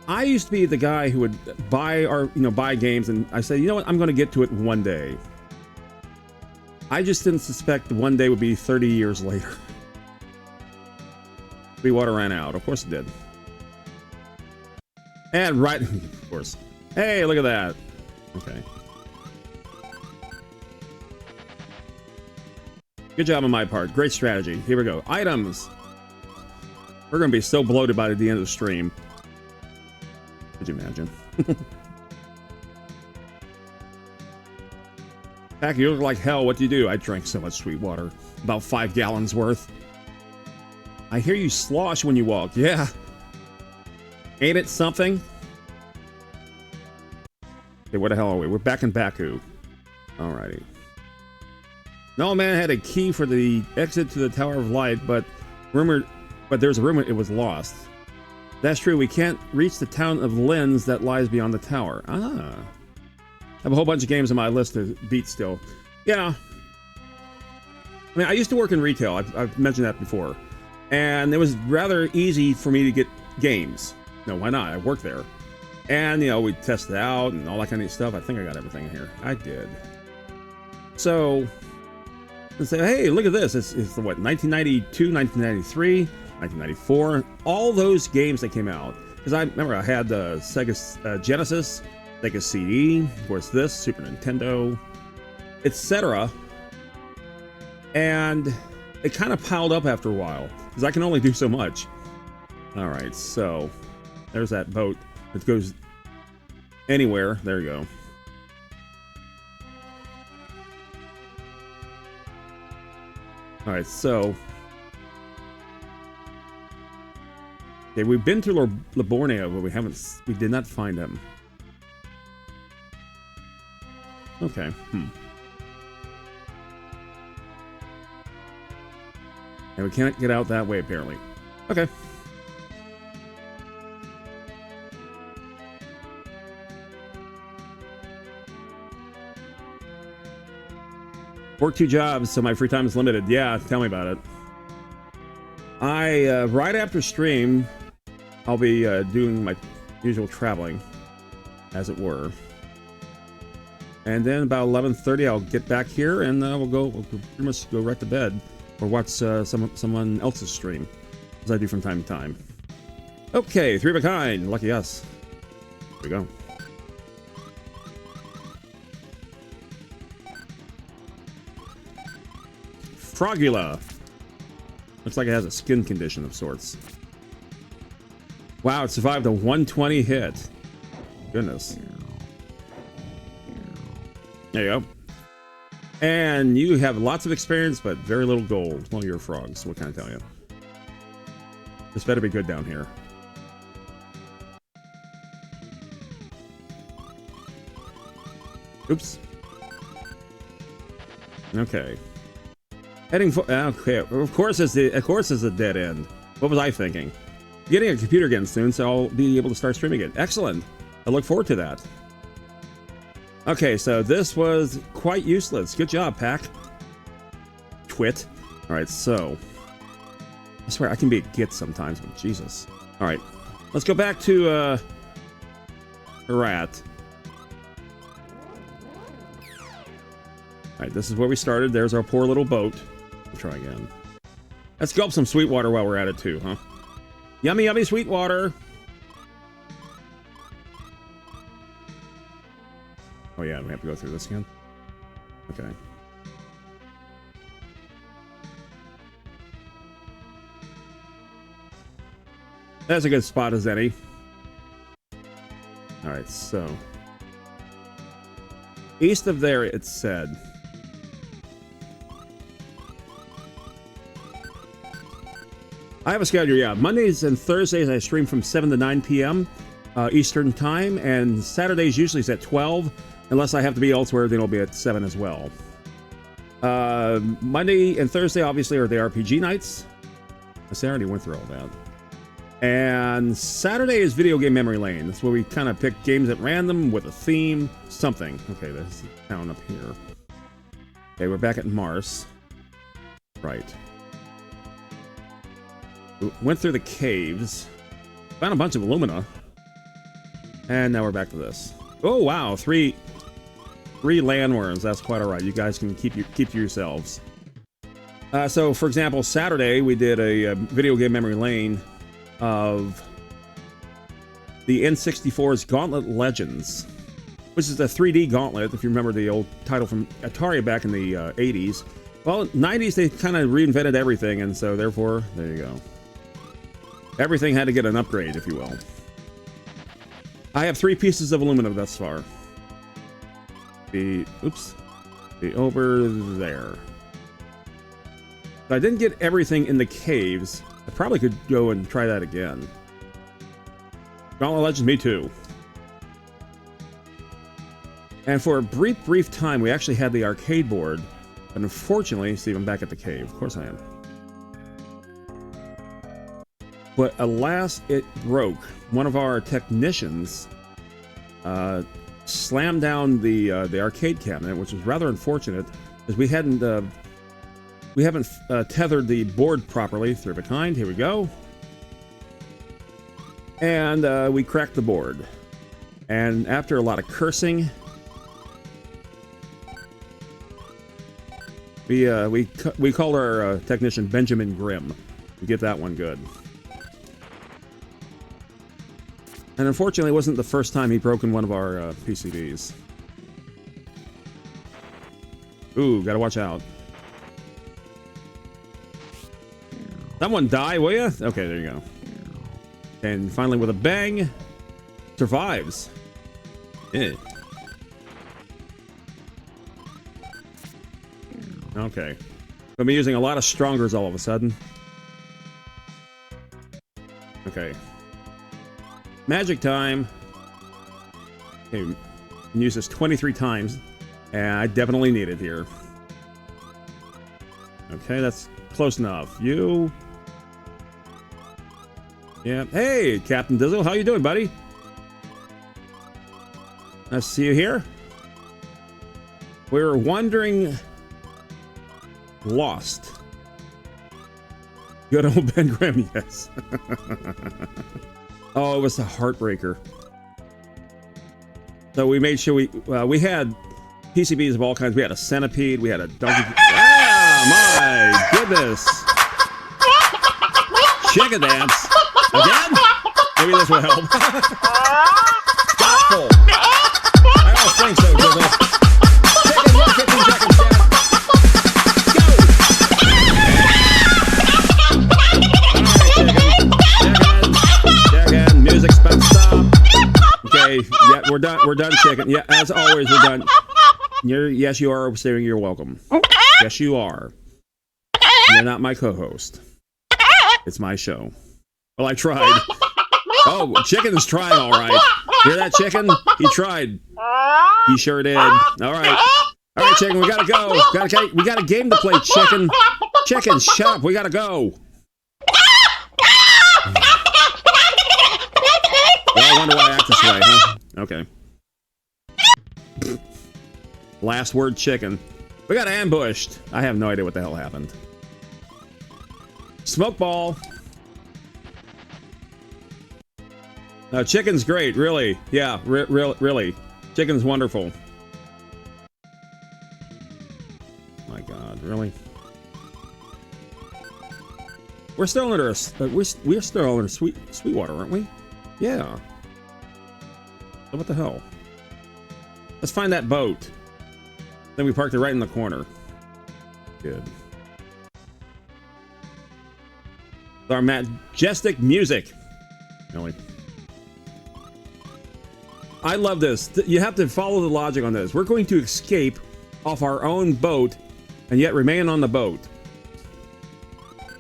I used to be the guy who would buy games, and I say, you know what, I'm going to get to it one day. I just didn't suspect one day would be 30 years later. Sweetwater ran out. Of course it did. And right, of course. Hey, look at that. Okay. Good job on my part. Great strategy. Here we go. Items. We're going to be so bloated by the end of the stream. Could you imagine? Heck, you look like hell. What do you do? I drank so much sweet water. About 5 gallons worth. I hear you slosh when you walk. Yeah. Ain't it something? Okay, where the hell are we? We're back in Baku. Alrighty. No man had a key for the exit to the Tower of Light, but there's a rumor it was lost. That's true. We can't reach the town of Linz that lies beyond the tower. Ah. I have a whole bunch of games on my list to beat still. Yeah. I mean, I used to work in retail. I've mentioned that before. And it was rather easy for me to get games. No, why not? I worked there. And, we tested out and all that kind of stuff. I think I got everything in here. I did. So, let's say, hey, look at this. It's the, what, 1992, 1993, 1994. All those games that came out. Because I remember I had the Sega Genesis, Sega CD, of course this, Super Nintendo, etc. And it kind of piled up after a while. Because I can only do so much. Alright, so there's that boat that goes anywhere. There you go. Alright, so okay, we've been to Livorno, but we did not find him. Okay, And we can't get out that way, apparently. Okay. Work 2 jobs, so my free time is limited. Yeah, tell me about it. Right after stream, I'll be doing my usual traveling, as it were. And then about 11:30, I'll get back here, and we'll pretty much go right to bed, or watch someone else's stream, as I do from time to time. Okay, 3 of a kind. Lucky us. Here we go. Frogula. Looks like it has a skin condition of sorts. Wow, it survived a 120 hit. Goodness. There you go. And you have lots of experience, but very little gold. Well, you're frogs. What can I tell you? This better be good down here. Oops. Okay. Heading for okay. Of course, it's a dead end. What was I thinking? Getting a computer again soon, so I'll be able to start streaming again. Excellent. I look forward to that. Okay, so this was quite useless. Good job, Pack. Twit. All right, so I swear I can be a git sometimes, but Jesus. All right, let's go back to Rat. All right, this is where we started. There's our poor little boat. We'll try again. Let's gulp some sweet water while we're at it too, huh? Yummy, yummy sweet water. Oh yeah, we have to go through this again. Okay. That's a good spot as any. All right, so east of there, it said. I have a schedule, yeah. Mondays and Thursdays I stream from 7 to 9 p.m. Eastern time, and Saturdays usually is at 12, unless I have to be elsewhere, then it'll be at 7 as well. Monday and Thursday obviously are the RPG nights. I already went through all that. And Saturday is Video Game Memory Lane. That's where we kind of pick games at random with a theme, something. Okay, there's the town up here. Okay, we're back at Mars. Right. We went through the caves. Found a bunch of alumina. And now we're back to this. Oh, wow. Three landworms. That's quite all right. You guys can keep to yourselves. So, for example, Saturday we did a Video Game Memory Lane of the N64's Gauntlet Legends, which is a 3D gauntlet, if you remember the old title from Atari back in the 80s. Well, 90s, they kind of reinvented everything, and so therefore, there you go. Everything had to get an upgrade, if you will. I have 3 pieces of aluminum thus far. Be over there. If I didn't get everything in the caves, I probably could go and try that again. Gauntlet Legends, me too. And for a brief time, we actually had the arcade board. But unfortunately, Steve, I'm back at the cave. Of course I am. But alas, it broke. One of our technicians slammed down the arcade cabinet, which was rather unfortunate, because we haven't tethered the board properly. 3 of a kind. Here we go. And we cracked the board. And after a lot of cursing, we called our technician Benjamin Grimm to get that one good. And unfortunately, it wasn't the first time he broken one of our PCBs. Ooh, gotta watch out. Someone die, will ya? Okay, there you go. And finally, with a bang, survives. Eh. Okay. I'll be using a lot of strongers all of a sudden. Okay. Magic time. Okay, we can use this 23 times, and I definitely need it here. Okay, that's close enough. You. Yeah. Hey, Captain Dizzle, how you doing, buddy? Nice to see you here. We're wandering lost. Good old Ben Grimm, yes. Oh, it was a heartbreaker. So we made sure we had PCBs of all kinds. We had a centipede. We had a donkey. Ah, my goodness! Chicken dance again? Maybe this will help. Doubtful. I don't think so, Jizzle. Chicken, 15 seconds, chat. Chicken. Music stop. Okay, yeah, we're done. We're done, chicken. Yeah, as always, we're done. Yes, you are oversteering. You're welcome. Yes, you are. You're not my co-host. It's my show. Well, I tried. Oh, chicken's trying all right. Hear that, chicken? He tried. He sure did. All right. All right, chicken, we gotta go. We got a game to play, chicken. Chicken, shut up. We gotta go. Well, I wonder why I act this way, huh? Okay. Last word, chicken. We got ambushed. I have no idea what the hell happened. Smoke ball. Chicken's great, really. Yeah, really. Chicken's wonderful. My God, really? We're still under we're still under Sweetwater, aren't we? Yeah. So what the hell? Let's find that boat. Then we parked it right in the corner. Good. Our majestic music. Really. I love this. You have to follow the logic on this. We're going to escape off our own boat and yet remain on the boat.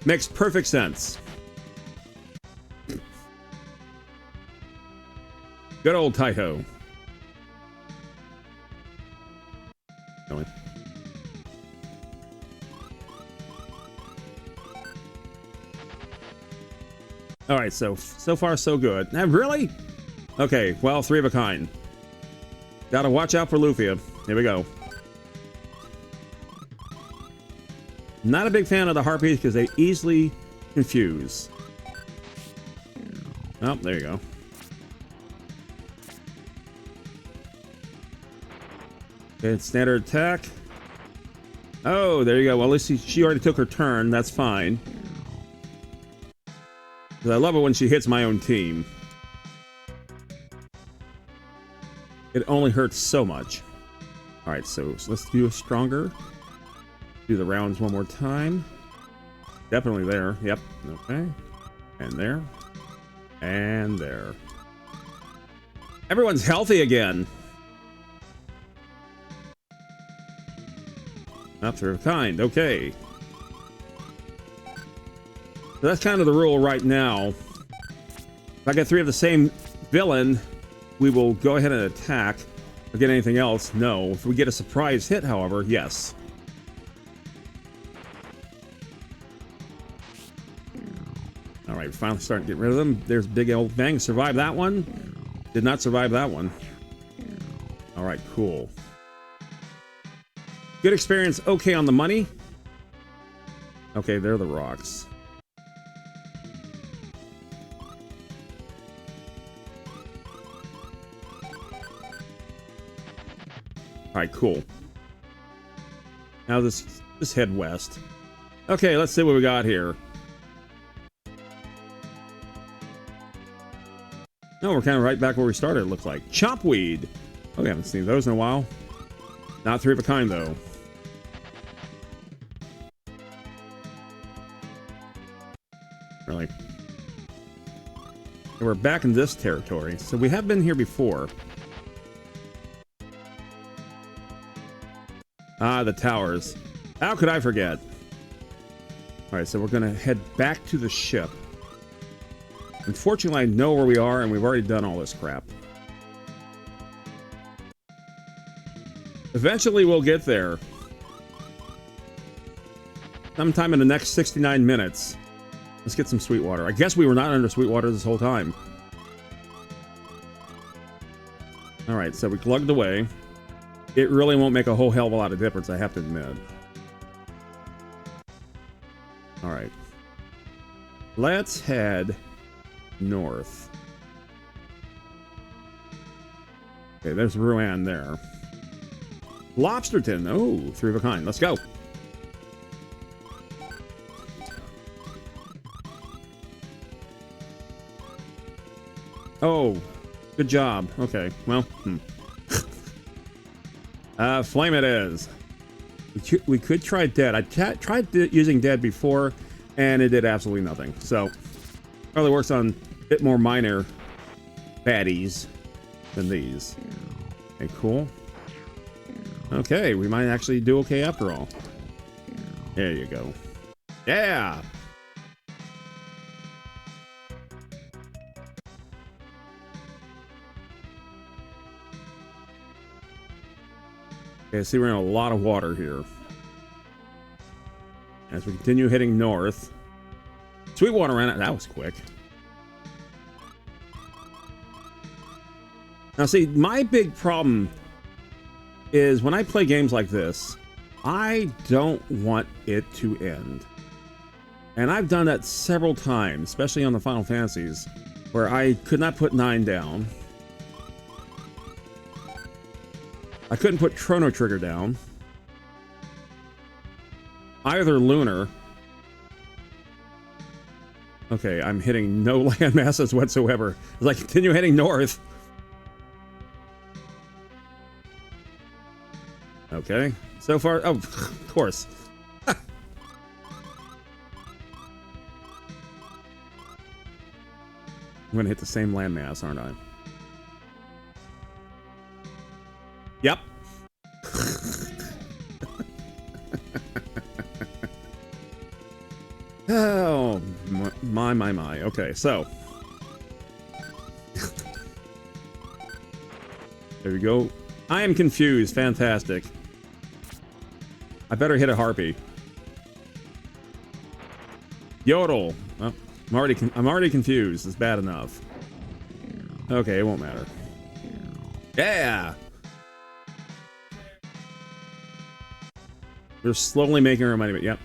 Makes perfect sense. Good old Taito. Really. All right, so far so good. Really? Okay, well, 3 of a kind. Gotta watch out for Lufia. Here we go. Not a big fan of the harpies because they easily confuse. Oh, there you go. Okay, standard attack. Oh, there you go. Well, at least she already took her turn. That's fine. I love it when she hits my own team. It only hurts so much. Alright, so let's do a stronger. Do the rounds one more time. Definitely there. Yep. Okay. And there. And there. Everyone's healthy again. Not through kind. Okay. So that's kind of the rule right now. If I get 3 of the same villain, we will go ahead and attack. If we get anything else, no. If we get a surprise hit, however, yes. Alright, finally starting to get rid of them. There's Big Old Bang. Survived that one. Did not survive that one. Alright, cool. Good experience. Okay on the money. Okay, they're the rocks. Alright, cool. Now this head west. Okay, let's see what we got here. No, we're kind of right back where we started, it looks like. Chompweed! Oh, we haven't seen those in a while. Not 3 of a kind, though. Really. And we're back in this territory, so we have been here before. Ah, the towers. How could I forget? Alright, so we're gonna head back to the ship. Unfortunately, I know where we are, and we've already done all this crap. Eventually, we'll get there. Sometime in the next 69 minutes. Let's get some Sweetwater. I guess we were not under Sweetwater this whole time. Alright, so we plugged away. It really won't make a whole hell of a lot of difference, I have to admit. Alright. Let's head north. Okay, there's Rouen there. Lobsterton. Oh, 3 of a kind. Let's go. Oh, good job. Okay, well, flame it is. We could try dead. I tried using dead before, and it did absolutely nothing. So, probably works on a bit more minor baddies than these. Okay, cool. Okay, we might actually do okay after all. There you go. Yeah! Okay, see, we're in a lot of water here. As we continue heading north. Sweetwater ran it. That was quick. Now, see, my big problem is when I play games like this, I don't want it to end. And I've done that several times, especially on the Final Fantasies, where I could not put 9 down. I couldn't put Chrono Trigger down. Either Lunar. Okay, I'm hitting no land masses whatsoever. As I continue heading north. Okay, so far, oh, of course. I'm gonna hit the same landmass, aren't I? Yep. Oh, my. Okay, so. There we go. I am confused. Fantastic. I better hit a harpy. Yodel. Oh, I'm already confused. It's bad enough. Okay, it won't matter. Yeah. They're slowly making our money, but yep.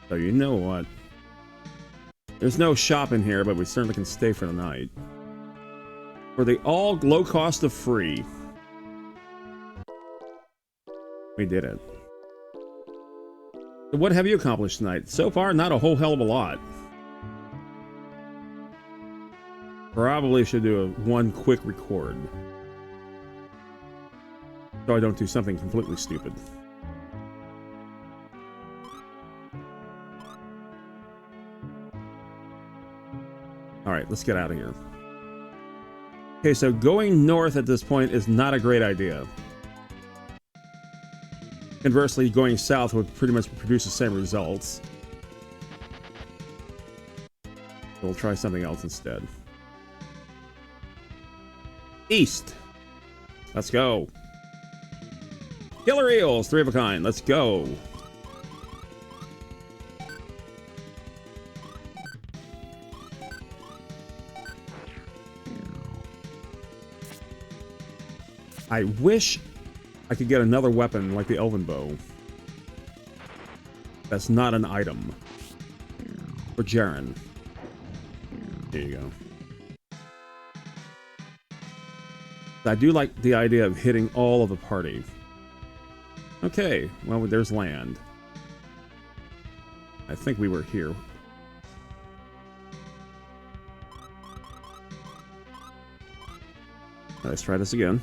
So you know what? There's no shop in here, but we certainly can stay for the night. For the all low cost of free. We did it. So what have you accomplished tonight? So far, not a whole hell of a lot. Probably should do one quick record. So I don't do something completely stupid. Alright, let's get out of here. Okay, so going north at this point is not a great idea. Conversely, going south would pretty much produce the same results. We'll try something else instead. East. Let's go. Killer eels, 3 of a kind. Let's go. I wish I could get another weapon like the Elven Bow. That's not an item. For Jaren. There you go. I do like the idea of hitting all of the party. Okay, well, there's land. I think we were here. Let's try this again.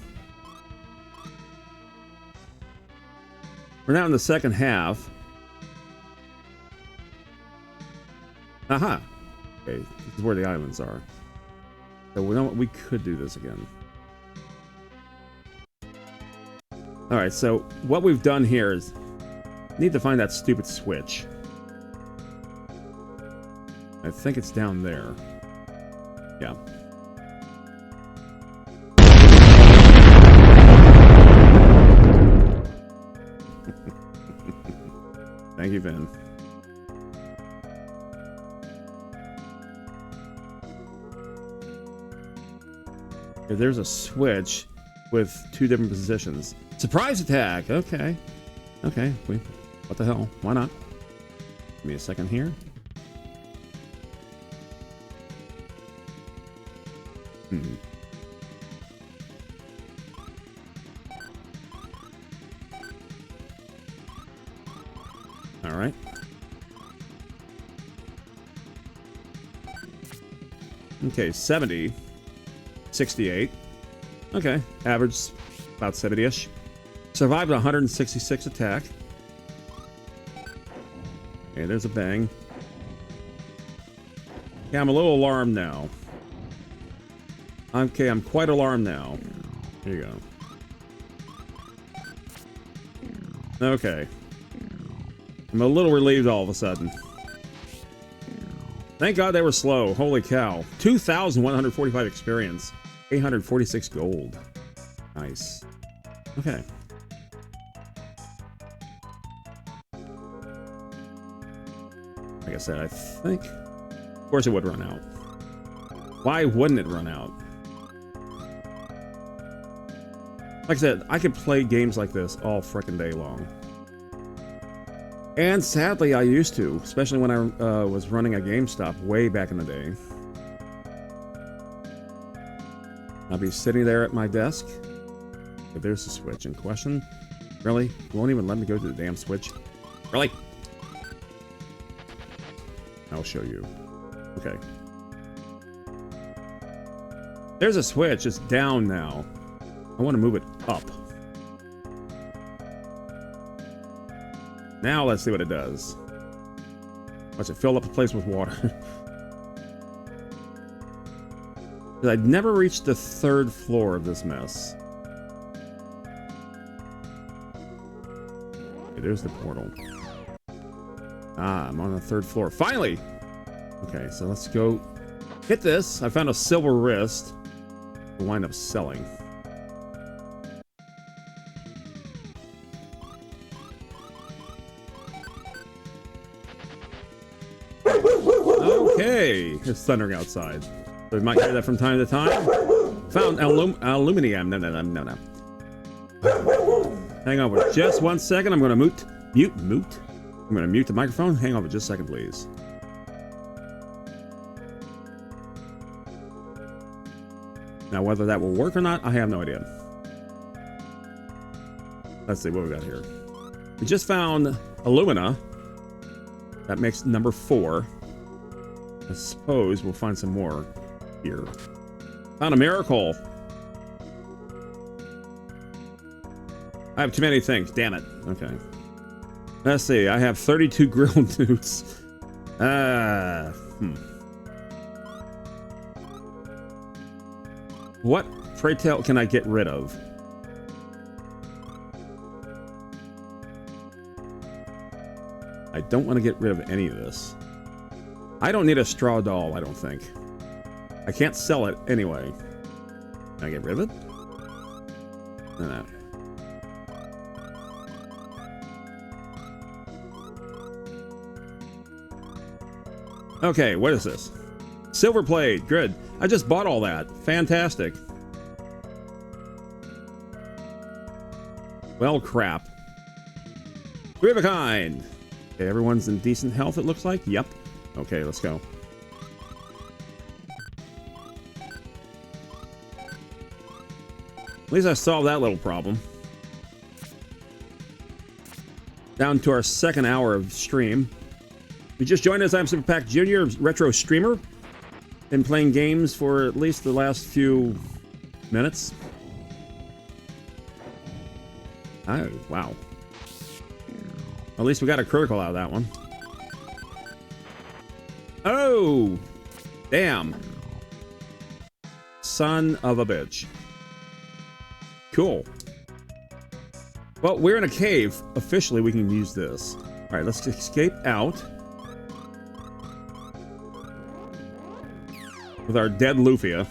We're now in the second half. Aha! Okay, this is where the islands are. So we know what, we could do this again. Alright, so what we've done here is need to find that stupid switch. I think it's down there. Yeah. Thank you, Vin. Okay, there's a switch with 2 different positions. Surprise attack! Okay. Okay, what the hell? Why not? Give me a second here. Hmm. All right. Okay, 70. 68. Okay, average about 70-ish. Survived 166 attack. Okay, there's a bang. Yeah, I'm a little alarmed now. Okay, I'm quite alarmed now. Here you go. Okay. I'm a little relieved all of a sudden. Thank God they were slow. Holy cow. 2,145 experience. 846 gold. Nice. Okay. Like I said, I think... Of course it would run out. Why wouldn't it run out? Like I said, I could play games like this all frickin' day long. And sadly, I used to, especially when I was running a GameStop way back in the day. I'll be sitting there at my desk. If there's the switch in question. Really? You won't even let me go to the damn switch? Really? I'll show you. Okay. There's a switch. It's down now. I want to move it up. Now let's see what it does. Watch it fill up the place with water. I'd never reached the 3rd floor of this mess. Okay, there's the portal. Ah, I'm on the 3rd floor. Finally! Okay, so let's go hit this. I found a silver wrist. We'll wind up selling. Okay, it's thundering outside. So we might hear that from time to time. Found aluminium. No. Hang on for just 1 second. I'm going to mute. I'm going to mute the microphone. Hang on for just a second, please. Now, whether that will work or not, I have no idea. Let's see what we got here. We just found alumina. That makes number 4. I suppose we'll find some more here. Found a miracle. I have too many things. Damn it. Okay. Let's see. I have 32 grilled newts. What, pray tell, can I get rid of? I don't want to get rid of any of this. I don't need a straw doll, I don't think. I can't sell it anyway. Can I get rid of it? No. Okay, what is this? Silver plate, good. I just bought all that. Fantastic. Well, crap. 3 of a kind. Okay, everyone's in decent health, it looks like. Yep. Okay, let's go. At least I solved that little problem. Down to our 2nd hour of stream. If you just joined us, I'm Super Pack Jr., retro streamer. Been playing games for at least the last few minutes. Oh, wow. At least we got a critical out of that one. Oh! Damn. Son of a bitch. Cool. Well, we're in a cave. Officially, we can use this. Alright, let's escape out. With our dead Lufia.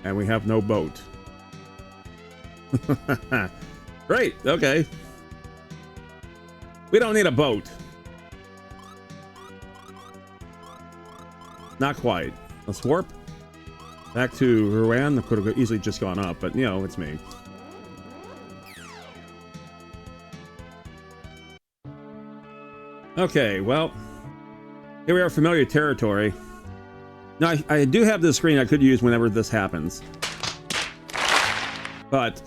And we have no boat. Great, okay. We don't need a boat. Not quite. Let's warp. Back to Rouen. I could have easily just gone up, but, you know, it's me. Okay, well. Here we are, familiar territory. Now, I do have this screen I could use whenever this happens. But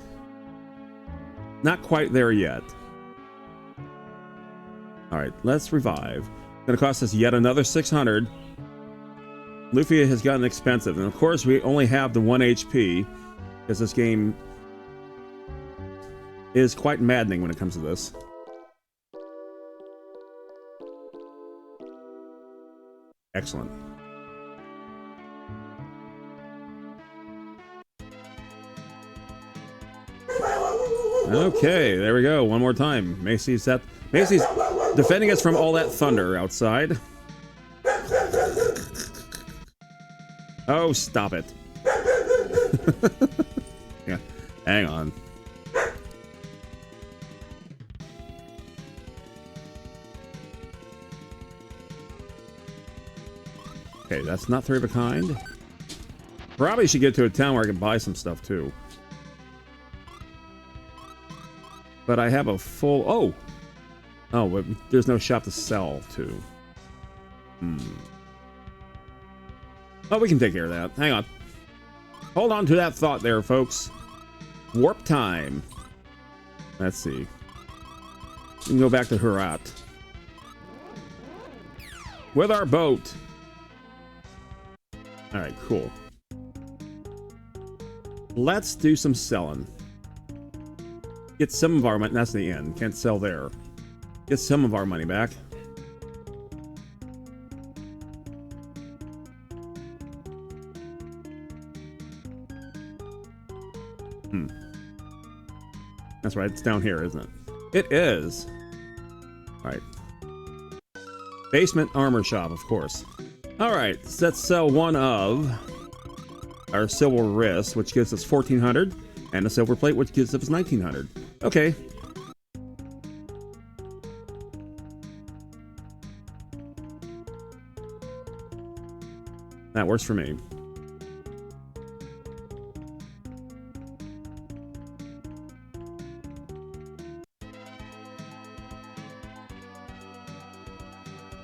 not quite there yet. Alright, let's revive. Gonna cost us yet another 600. Lufia has gotten expensive. And of course, we only have the 1 HP. Because this game is quite maddening when it comes to this. Excellent. Okay, there we go. One more time. Macy's defending us from all that thunder outside. Oh, stop it. Yeah, hang on. Okay, that's not 3 of a kind. Probably should get to a town where I can buy some stuff too. But I have a full... Oh, but there's no shop to sell to. Oh, we can take care of that. Hang on. Hold on to that thought there, folks. Warp time. Let's see. We can go back to Herat. With our boat. Alright, cool. Let's do some selling. Get some of our money. That's the end. Can't sell there. Get some of our money back. That's right. It's down here, isn't it? It is. All right. Basement armor shop, of course. All right. Let's sell one of our silver wrist, which gives us 1,400, and a silver plate, which gives us 1,900. Okay. That works for me.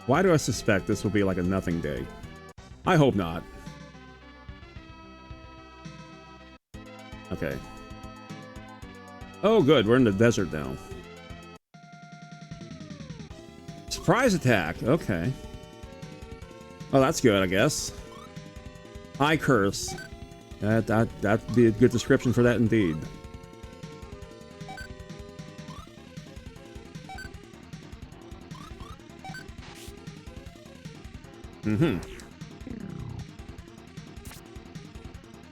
Why do I suspect this will be like a nothing day? I hope not. Okay. Oh, good. We're in the desert now. Surprise attack. Okay. Oh, that's good, I guess. I curse. That'd be a good description for that indeed.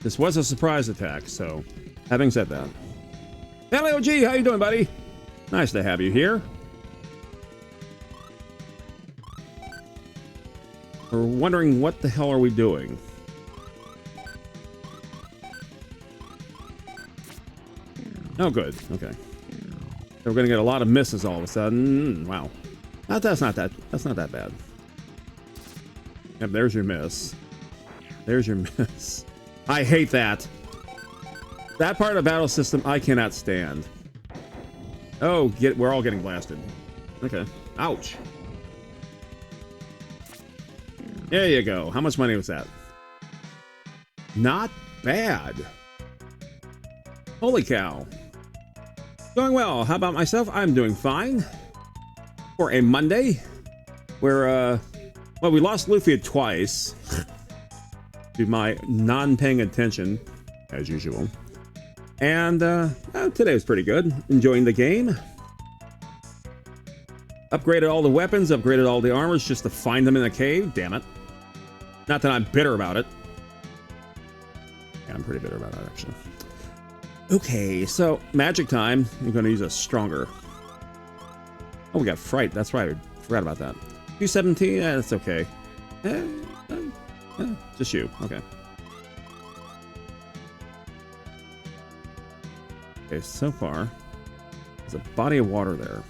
This was a surprise attack, so having said that. LOG, how you doing, buddy? Nice to have you here. We're wondering what the hell are we doing? Oh, good. Okay. So we're gonna get a lot of misses all of a sudden. Wow. That's not that bad. Yep, there's your miss. There's your miss. I hate that. That part of the battle system I cannot stand. Oh, we're all getting blasted. Okay. Ouch. There you go. How much money was that? Not bad. Holy cow. Going well. How about myself? I'm doing fine. For a Monday. Where, well, we lost Lufia twice. To my non-paying attention, as usual. And, today was pretty good. Enjoying the game. Upgraded all the weapons, upgraded all the armors just to find them in the cave. Damn it. Not that I'm bitter about it. Yeah, I'm pretty bitter about it, actually. Okay, so magic time. I'm going to use a stronger. Oh, we got fright. That's right. I forgot about that. 217. Yeah, that's okay. Just you. Okay. Okay, so far, there's a body of water there.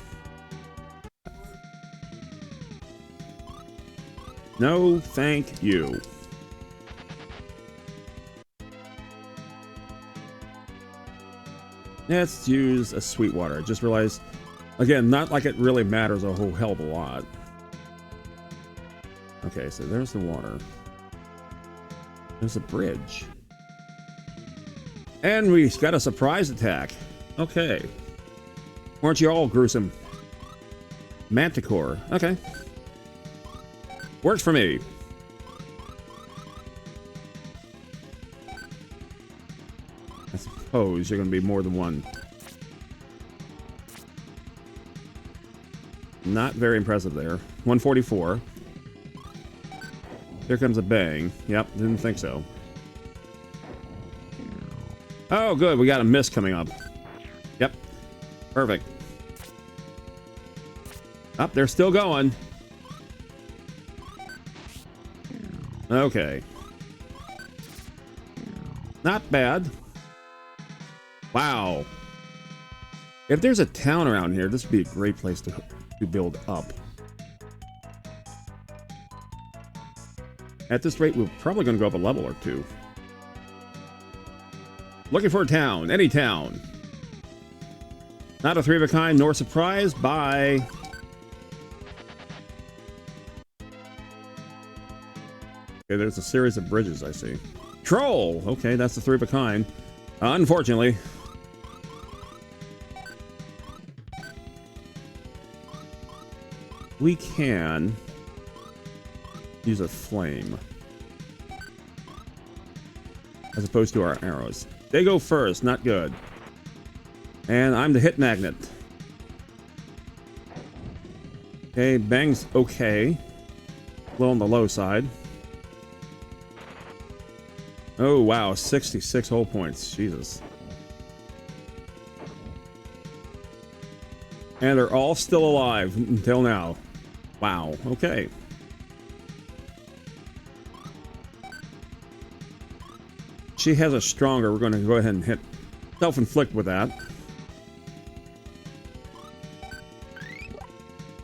No, thank you. Let's use a sweet water. I just realized, again, not like it really matters a whole hell of a lot. Okay, so there's the water. There's a bridge. And we got a surprise attack. Okay. Weren't you all gruesome? Manticore. Okay. Works for me. I suppose you're going to be more than one. Not very impressive there. 144. Here comes a bang. Yep, didn't think so. Oh, good. We got a miss coming up. Yep. Perfect. Up, they're still going. Okay. Not bad. Wow. If there's a town around here, this would be a great place to build up. At this rate, we're probably going to go up a level or two. Looking for a town. Any town. Not a three of a kind, nor surprise. Bye. Okay, there's a series of bridges, I see. Troll! Okay, that's the three of a kind. Unfortunately. We can use a flame as opposed to our arrows. They go first, not good. And I'm the hit magnet. Okay, bang's okay. A little on the low side. Oh wow, 66 whole points. Jesus. And they're all still alive until now. Wow, okay. She has a stronger. We're going to go ahead and hit self-inflict with that.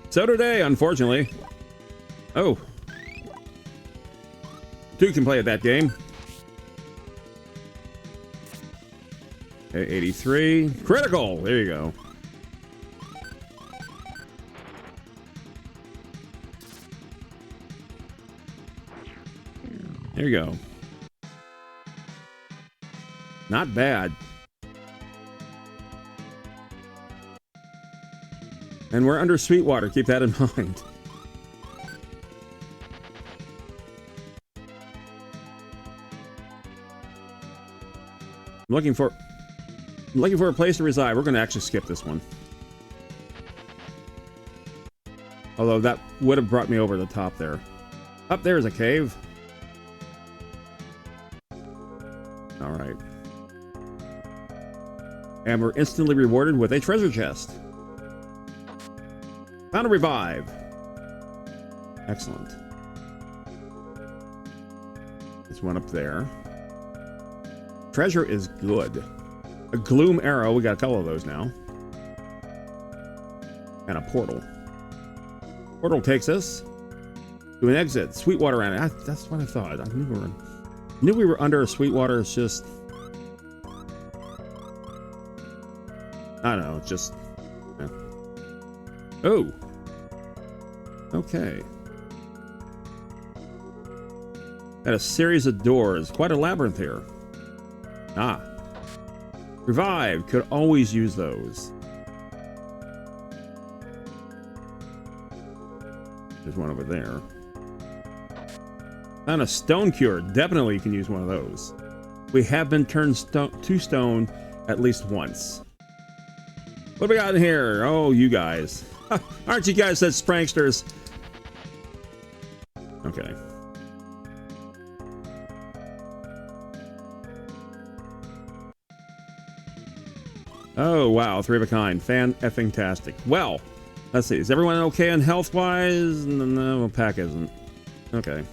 So today, unfortunately. Oh. Two can play at that game. Okay, 83. Critical! There you go. There you go. Not bad. And we're under Sweetwater. Keep that in mind. Looking for a place to reside. We're going to actually skip this one. Although that would have brought me over the top there. Up there is a cave. All right. And we're instantly rewarded with a treasure chest. Found a revive. Excellent. There's one up there. Treasure is good. A gloom arrow. We got a couple of those now. And a portal. Portal takes us to an exit. Sweetwater ran it. That's what I thought. I knew we were under Sweetwater. It's just... I don't know. It's just... Yeah. Oh! Okay. Got a series of doors. Quite a labyrinth here. Ah. Revive. Could always use those. There's one over there. Found a stone cure. Definitely you can use one of those. We have been turned to stone at least once. What do we got in here? Oh, you guys. Aren't you guys such pranksters? Okay. Oh, wow. Three of a kind. Fan-effing-tastic. Well, let's see. Is everyone okay on health-wise? No, Pack isn't. Okay.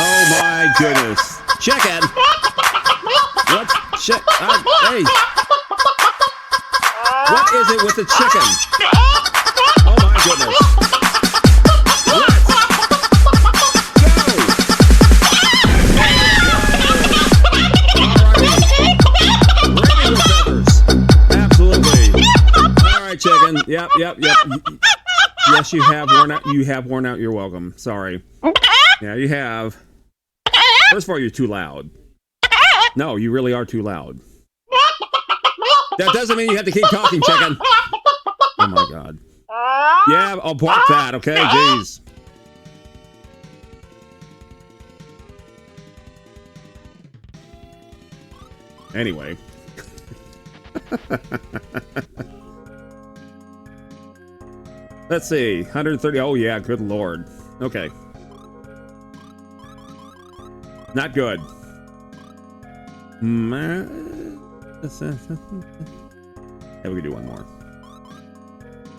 Oh, my goodness. Chicken! What? Hey! What is it with the chicken? Oh, my goodness. What? Chicken. Yep. Yes, you have worn out. You have worn out. You're welcome. Sorry. Yeah, you have. First of all, you're too loud. No, you really are too loud. That doesn't mean you have to keep talking, chicken. Oh my god. Yeah, I'll block that, okay? Jeez. Anyway. Let's see. 130. Oh, yeah. Good lord. Okay. Not good. Yeah, we can do one more.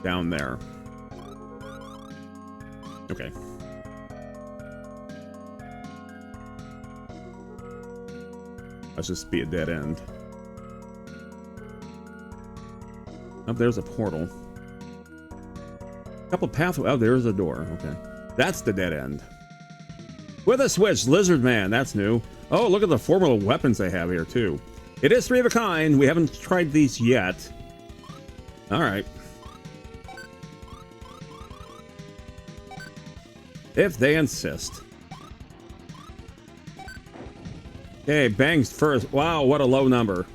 Down there. Okay. Let's just be a dead end. Oh, there's a portal. Couple pathways. Oh, there's a door. Okay. That's the dead end. With a switch, Lizard Man. That's new. Oh, look at the formula weapons they have here, too. It is 3 of a kind. We haven't tried these yet. Alright. If they insist. Okay, bangs first. Wow, what a low number.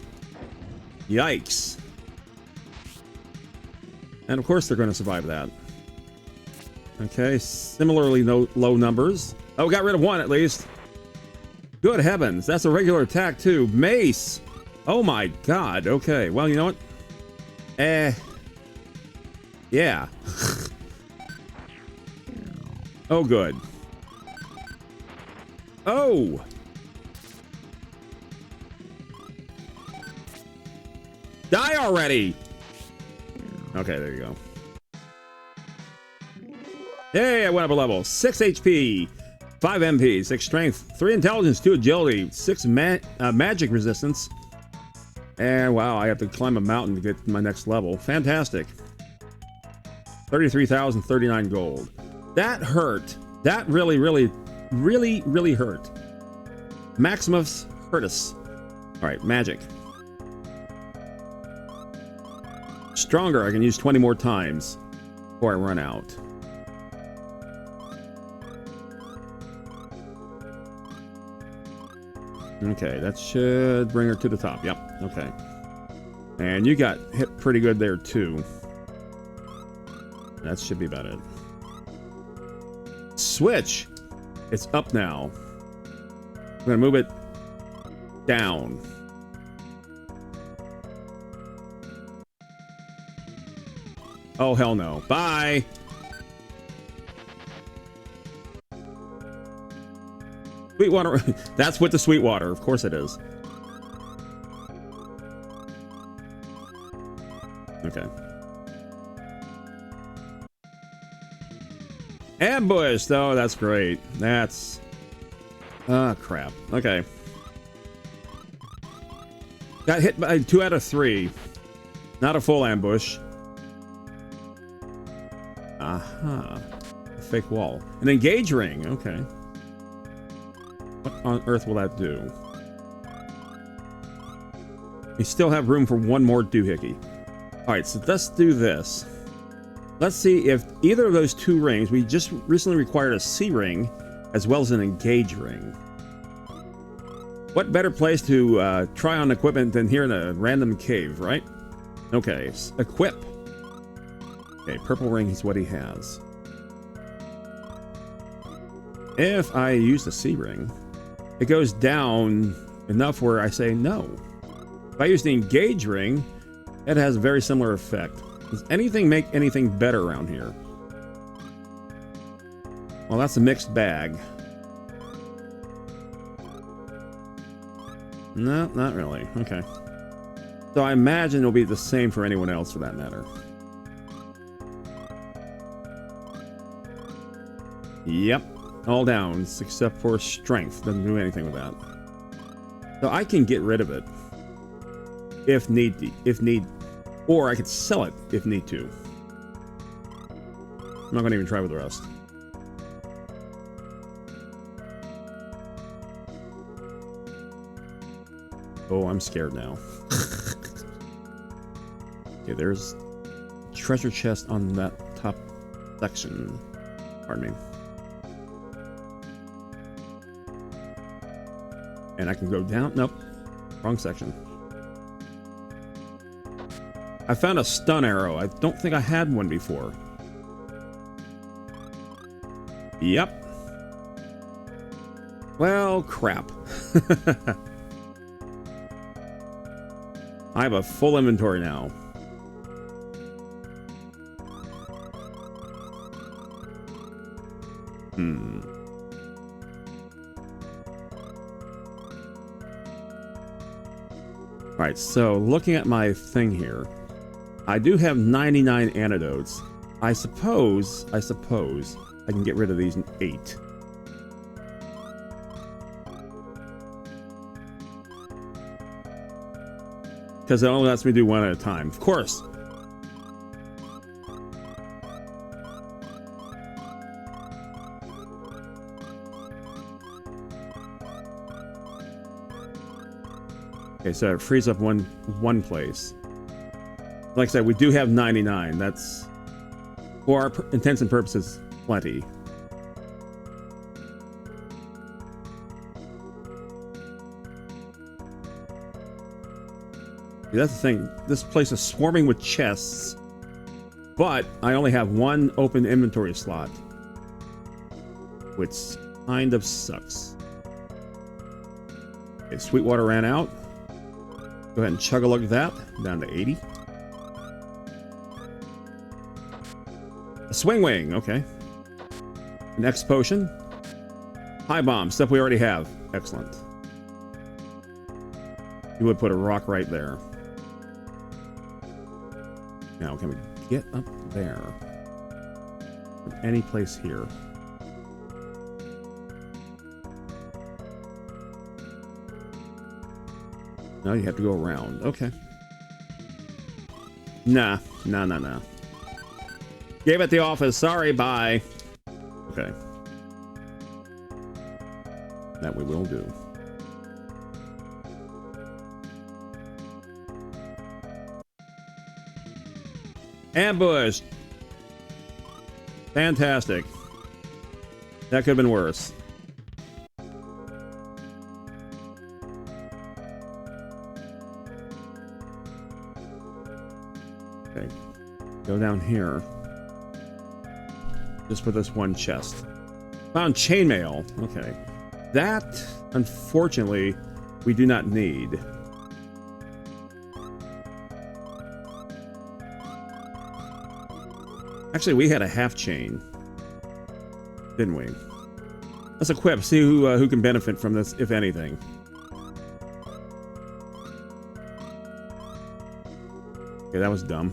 Yikes. And of course they're going to survive that. Okay, similarly low numbers. Oh, we got rid of one at least. Good heavens, that's a regular attack too. Mace. Oh my god. Okay, well, you know what? Yeah. Oh, good. Oh! Die already! Okay, there you go. Hey, I went up a level. 6 HP, 5 MP, 6 strength, 3 intelligence, 2 agility, 6 magic resistance. And wow, I have to climb a mountain to get to my next level. Fantastic. 33,039 gold. That hurt. That really hurt. Maximus Hurtus. Alright, magic. Stronger, I can use 20 more times before I run out. Okay, that should bring her to the top. Yep, okay. And you got hit pretty good there, too. That should be about it. Switch! It's up now. I'm gonna move it down. Oh, hell no. Bye! Sweetwater. That's with the Sweetwater. Of course it is. Okay. Ambush! Oh, that's great. That's... Ah, crap. Okay. Got hit by 2 out of 3. Not a full ambush. Aha. A fake wall. An engage ring. Okay. What on earth will that do? You still have room for one more doohickey. Alright, so let's do this. Let's see if either of those 2 rings, we just recently required a C ring as well as an engage ring. What better place to try on equipment than here in a random cave, right? Okay, equip. Okay, purple ring is what he has. If I use the C ring, it goes down enough where I say no. If I use the engage ring, it has a very similar effect. Does anything make anything better around here? Well, that's a mixed bag. No, not really. Okay. So I imagine it'll be the same for anyone else for that matter. Yep. All down, except for strength. Doesn't do anything with that. So I can get rid of it. If need. Or I could sell it if need to. I'm not going to even try with the rest. Oh, I'm scared now. Okay, there's treasure chest on that top section. Pardon me. And I can go down. Nope. Wrong section. I found a stun arrow. I don't think I had one before. Yep. Well, crap. I have a full inventory now. Alright, so looking at my thing here, I do have 99 antidotes. I suppose I can get rid of these in 8. Because it only lets me do one at a time. Of course. Okay, so it frees up one place. Like I said, we do have 99. That's, for our intents and purposes, plenty. That's the thing. This place is swarming with chests, but I only have one open inventory slot, which kind of sucks. Okay, Sweetwater ran out. Go ahead and chug a look at that. Down to 80. A swing wing. Okay. An X potion. High bomb. Stuff we already have. Excellent. You would put a rock right there. Now, can we get up there? From any place here? No, you have to go around. Okay. Nah. Nah. Gave at the office. Sorry, bye. Okay. That we will do. Ambush! Fantastic. That could have been worse. Okay. Go down here. Just for this one chest. Found chainmail. Okay. That, unfortunately, we do not need. Actually, we had a half chain, didn't we? Let's equip. See who can benefit from this, if anything. Okay, that was dumb.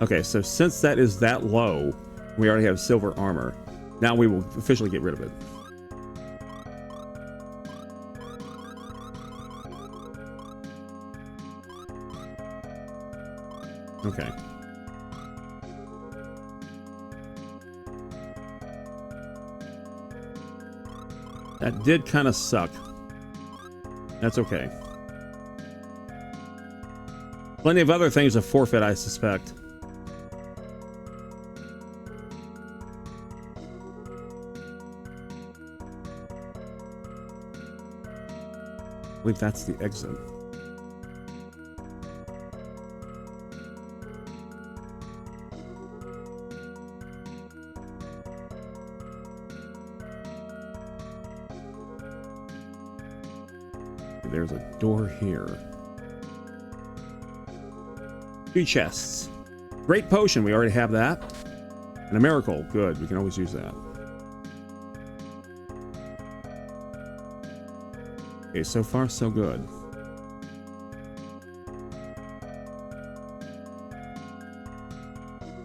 Okay, so since that is that low, we already have silver armor. Now we will officially get rid of it. Okay. That did kind of suck. That's okay. Plenty of other things to forfeit, I suspect. I believe that's the exit. There's a door here. 3 chests. Great potion, we already have that. And a miracle, good, we can always use that. Okay, so far so good.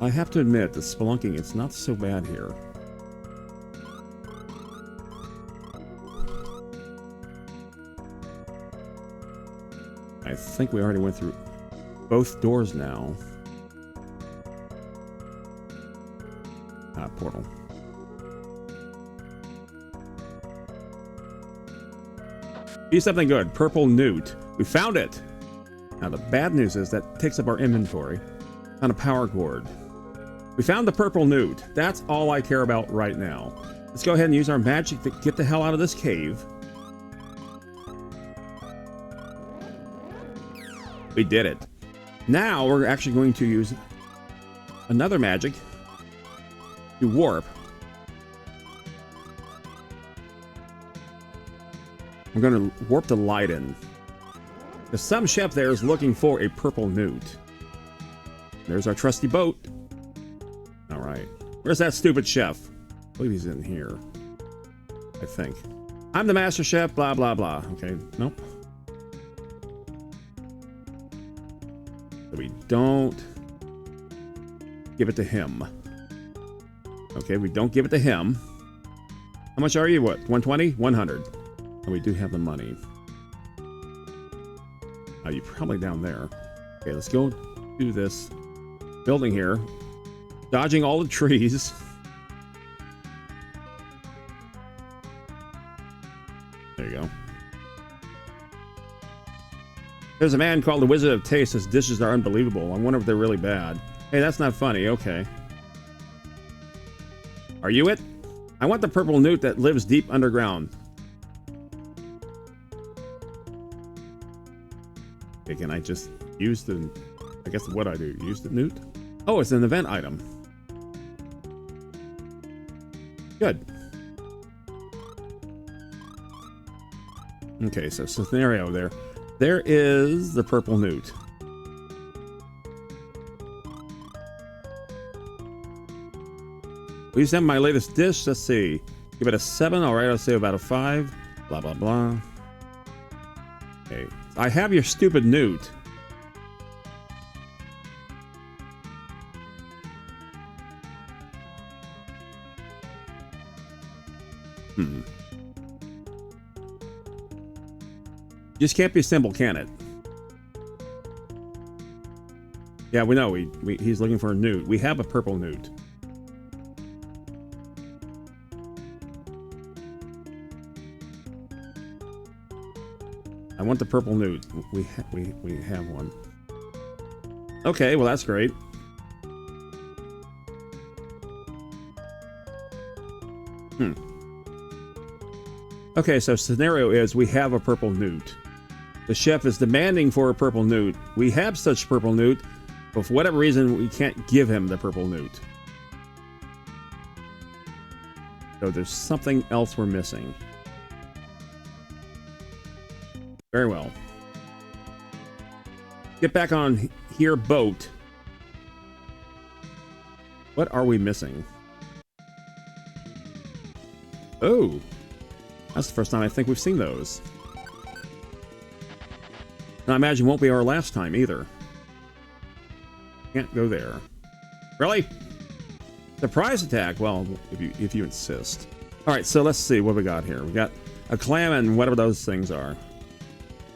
I have to admit, the spelunking, it's not so bad here. I think we already went through both doors now. Ah, portal. Be something good. Purple newt. We found it! Now the bad news is that takes up our inventory. Found a power cord. We found the purple newt. That's all I care about right now. Let's go ahead and use our magic to get the hell out of this cave. We did it. Now we're actually going to use another magic to warp. We're going to warp the light in. Because some chef there is looking for a purple newt. There's our trusty boat. All right. Where's that stupid chef? I believe he's in here. I think. I'm the master chef, blah, blah, blah. Okay, nope. So we don't give it to him. Okay, we don't give it to him. How much are you? What? 120? 100. And we do have the money. Oh, you're probably down there. Okay, let's go do this building here. Dodging all the trees. There you go. There's a man called the Wizard of Taste. His dishes are unbelievable. I wonder if they're really bad. Hey, that's not funny. Okay. Are you it? I want the purple newt that lives deep underground. Okay, can I just use the... I guess what I do? Use the newt? Oh, it's an event item. Good. Okay, so scenario there. There is the purple newt. Please have my latest dish. Let's see. Give it a 7. All right, I'll say about a 5. Blah, blah, blah. Okay. I have your stupid newt. Just can't be simple, can it? Yeah, we know. He's looking for a newt. We have a purple newt. I want the purple newt. We have one. Okay, well that's great. Okay, so scenario is we have a purple newt. The chef is demanding for a purple newt. We have such purple newt, but for whatever reason, we can't give him the purple newt. So there's something else we're missing. Very well. Get back on here, boat. What are we missing? Oh, that's the first time I think we've seen those. And I imagine won't be our last time either. Can't go there. Really? Surprise attack? Well, if you insist. All right, so let's see what we got here. We got a clam and whatever those things are.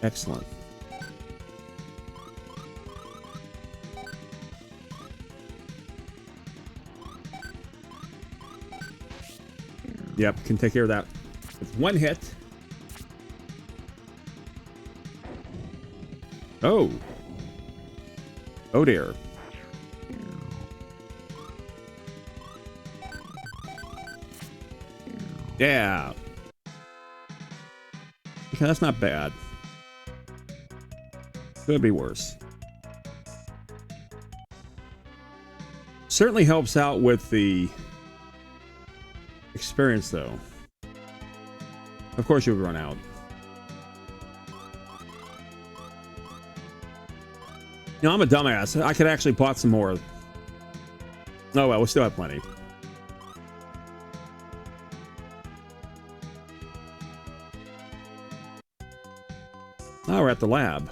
Excellent. Yep, can take care of that with one hit. Oh. Oh dear. Yeah. Okay, that's not bad. Could be worse. Certainly helps out with the experience, though. Of course, you would run out. You know, I'm a dumbass. I could actually bought some more. Oh well, we still have plenty. Now we're at the lab.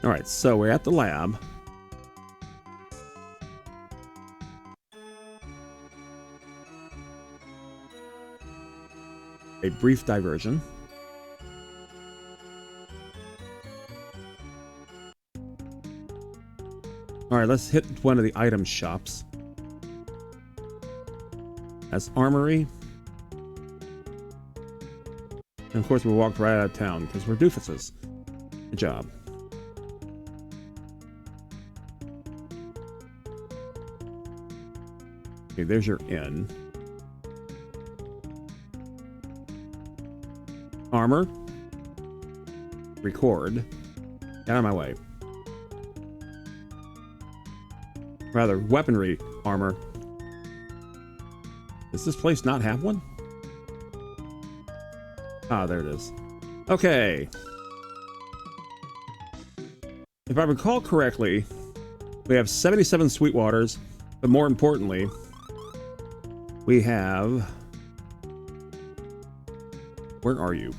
All right, so we're at the lab. A brief diversion. All right, let's hit one of the item shops. That's Armory. And of course, we walked right out of town because we're doofuses. Good job. Okay, there's your inn. Armor. Record. Get out of my way. Rather, weaponry armor. Does this place not have one? Ah, there it is. Okay. If I recall correctly, we have 77 Sweetwaters, but more importantly, we have... Where are you?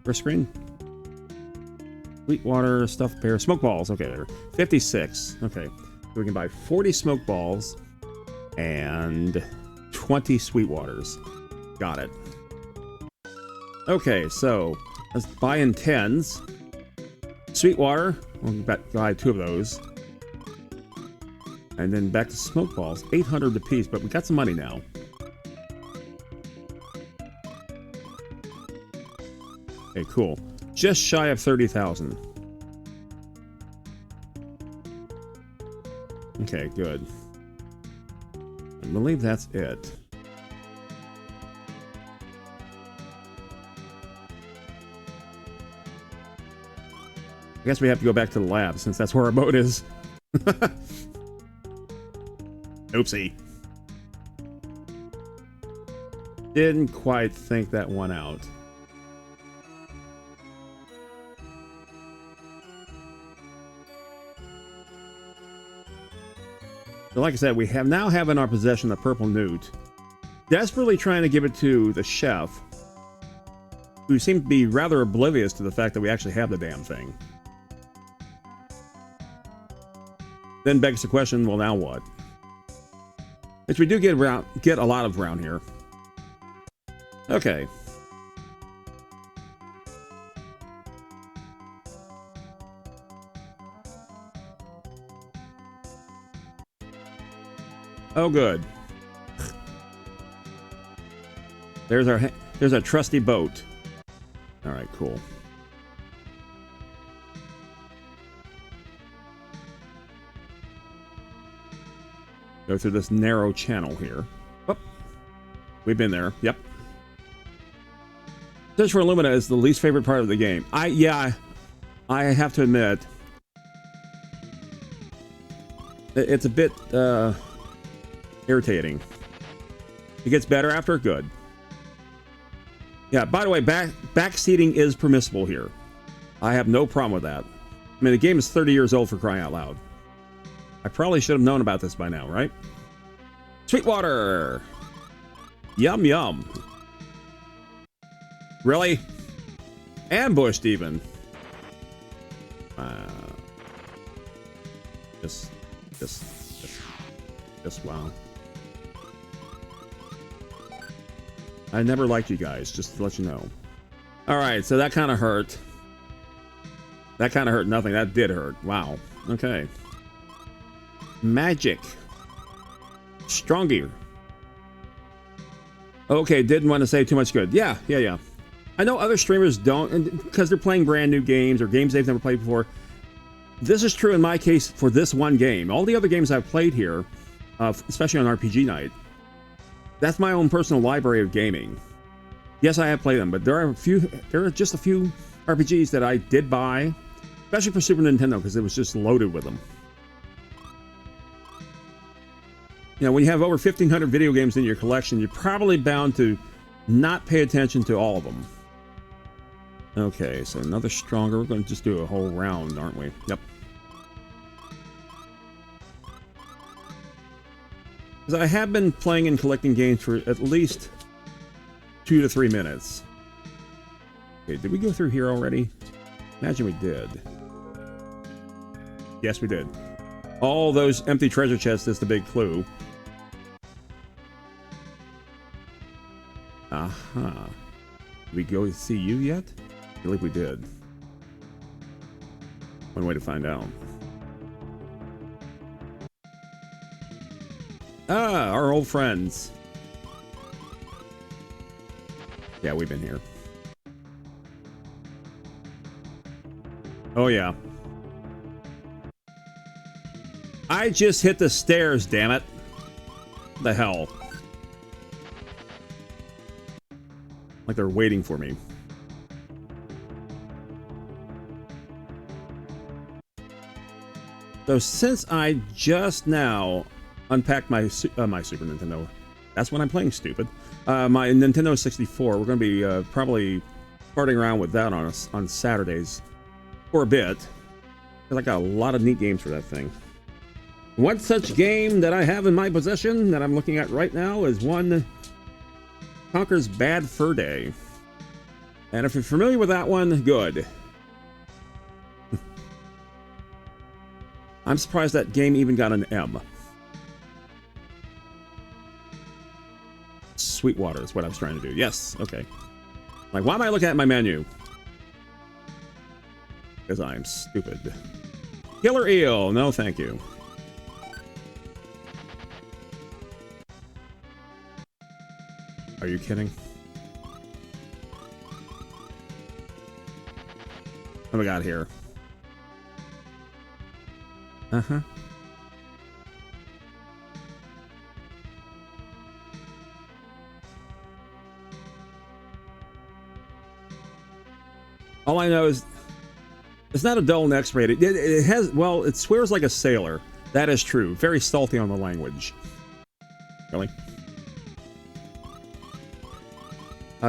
First screen? Sweetwater, stuffed pear, smoke balls. Okay, there. 56. Okay. So we can buy 40 smoke balls and 20 Sweetwaters. Got it. Okay, so let's buy in 10s. Sweetwater, we'll buy 2 of those. And then back to smoke balls, 800 apiece, but we got some money now. Okay, cool. Just shy of 30,000. Okay, good. I believe that's it. I guess we have to go back to the lab since that's where our boat is. Oopsie. Didn't quite think that one out. So like I said, we now have in our possession the purple newt. Desperately trying to give it to the chef, who seemed to be rather oblivious to the fact that we actually have the damn thing. Then begs the question, well, now what? Which we do get a lot of around here. Okay. Oh, good. There's our trusty boat. All right, cool. Go through this narrow channel here. Oh, we've been there. Yep. Search for Illumina is the least favorite part of the game. I have to admit, it's a bit irritating. It gets better after. Good. Yeah. By the way, backseating is permissible here. I have no problem with that. I mean, the game is 30 years old, for crying out loud. I probably should have known about this by now, right? Sweetwater! Yum, yum. Really? Ambushed, even. Just, wow. I never liked you guys, just to let you know. Alright, so that kind of hurt. That kind of hurt nothing. That did hurt. Wow. Okay. Magic. Stronger. Okay, didn't want to say too much good. Yeah. I know other streamers don't, because they're playing brand new games or games they've never played before. This is true in my case for this one game. All the other games I've played here, especially on RPG night, that's my own personal library of gaming. Yes, I have played them, but there are just a few RPGs that I did buy, especially for Super Nintendo, because it was just loaded with them. You know, when you have over 1,500 video games in your collection, you're probably bound to not pay attention to all of them. Okay, so another stronger. We're going to just do a whole round, aren't we? Yep. Because I have been playing and collecting games for at least 2 to 3 minutes. Okay, did we go through here already? Imagine we did. Yes, we did. All those empty treasure chests is the big clue. Aha. Did we go see you yet? I believe we did. One way to find out. Ah, our old friends. Yeah, we've been here. Oh, yeah. I just hit the stairs, damn it. The hell. Like they're waiting for me. So since I just now unpacked my my Super Nintendo, that's when I'm playing stupid. My Nintendo 64. We're going to be probably farting around with that on Saturdays for a bit, because I got a lot of neat games for that thing. One such game that I have in my possession that I'm looking at right now is one Conker's Bad Fur Day. And if you're familiar with that one, good. I'm surprised that game even got an M. Sweetwater is what I was trying to do. Yes, okay. Like, why am I looking at my menu? Because I'm stupid. Killer Eel, no thank you. Are you kidding? What do we got here? Uh-huh. All I know is it's not adult and X-rated. It has, well, it swears like a sailor. That is true. Very salty on the language. Really?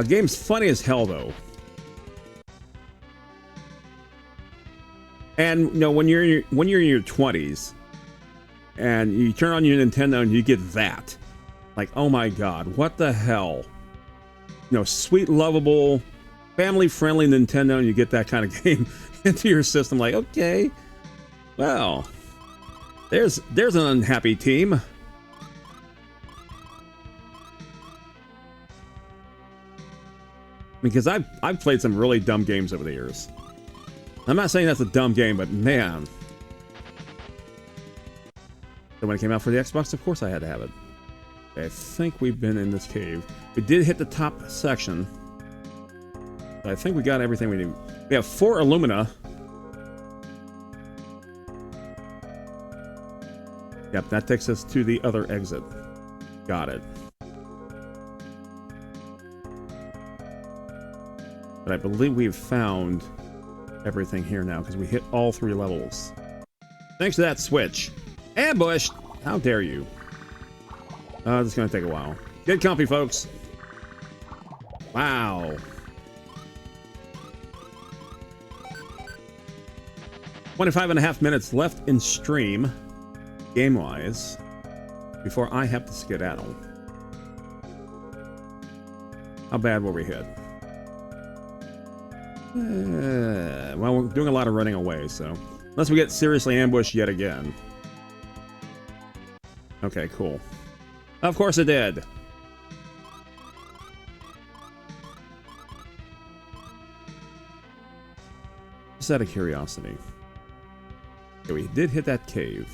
Game's funny as hell, though. And you know, when you're in your 20s, and you turn on your Nintendo and you get that, like, oh my god, what the hell? You know, sweet, lovable, family-friendly Nintendo, and you get that kind of game into your system. Like, okay, well, there's an unhappy team. Because I've played some really dumb games over the years. I'm not saying that's a dumb game, but man. So when it came out for the Xbox, of course I had to have it. I think we've been in this cave. We did hit the top section. I think we got everything we need. We have 4 Illumina. Yep, that takes us to the other exit. Got it. But I believe we've found everything here now, because we hit all 3 levels. Thanks to that switch. Ambushed! How dare you? This is going to take a while. Get comfy, folks. Wow. .5 minutes left in stream, game-wise, before I have to skedaddle. How bad were we hit? Well, we're doing a lot of running away, so... Unless we get seriously ambushed yet again. Okay, cool. Of course it did! Just out of curiosity. Okay, we did hit that cave.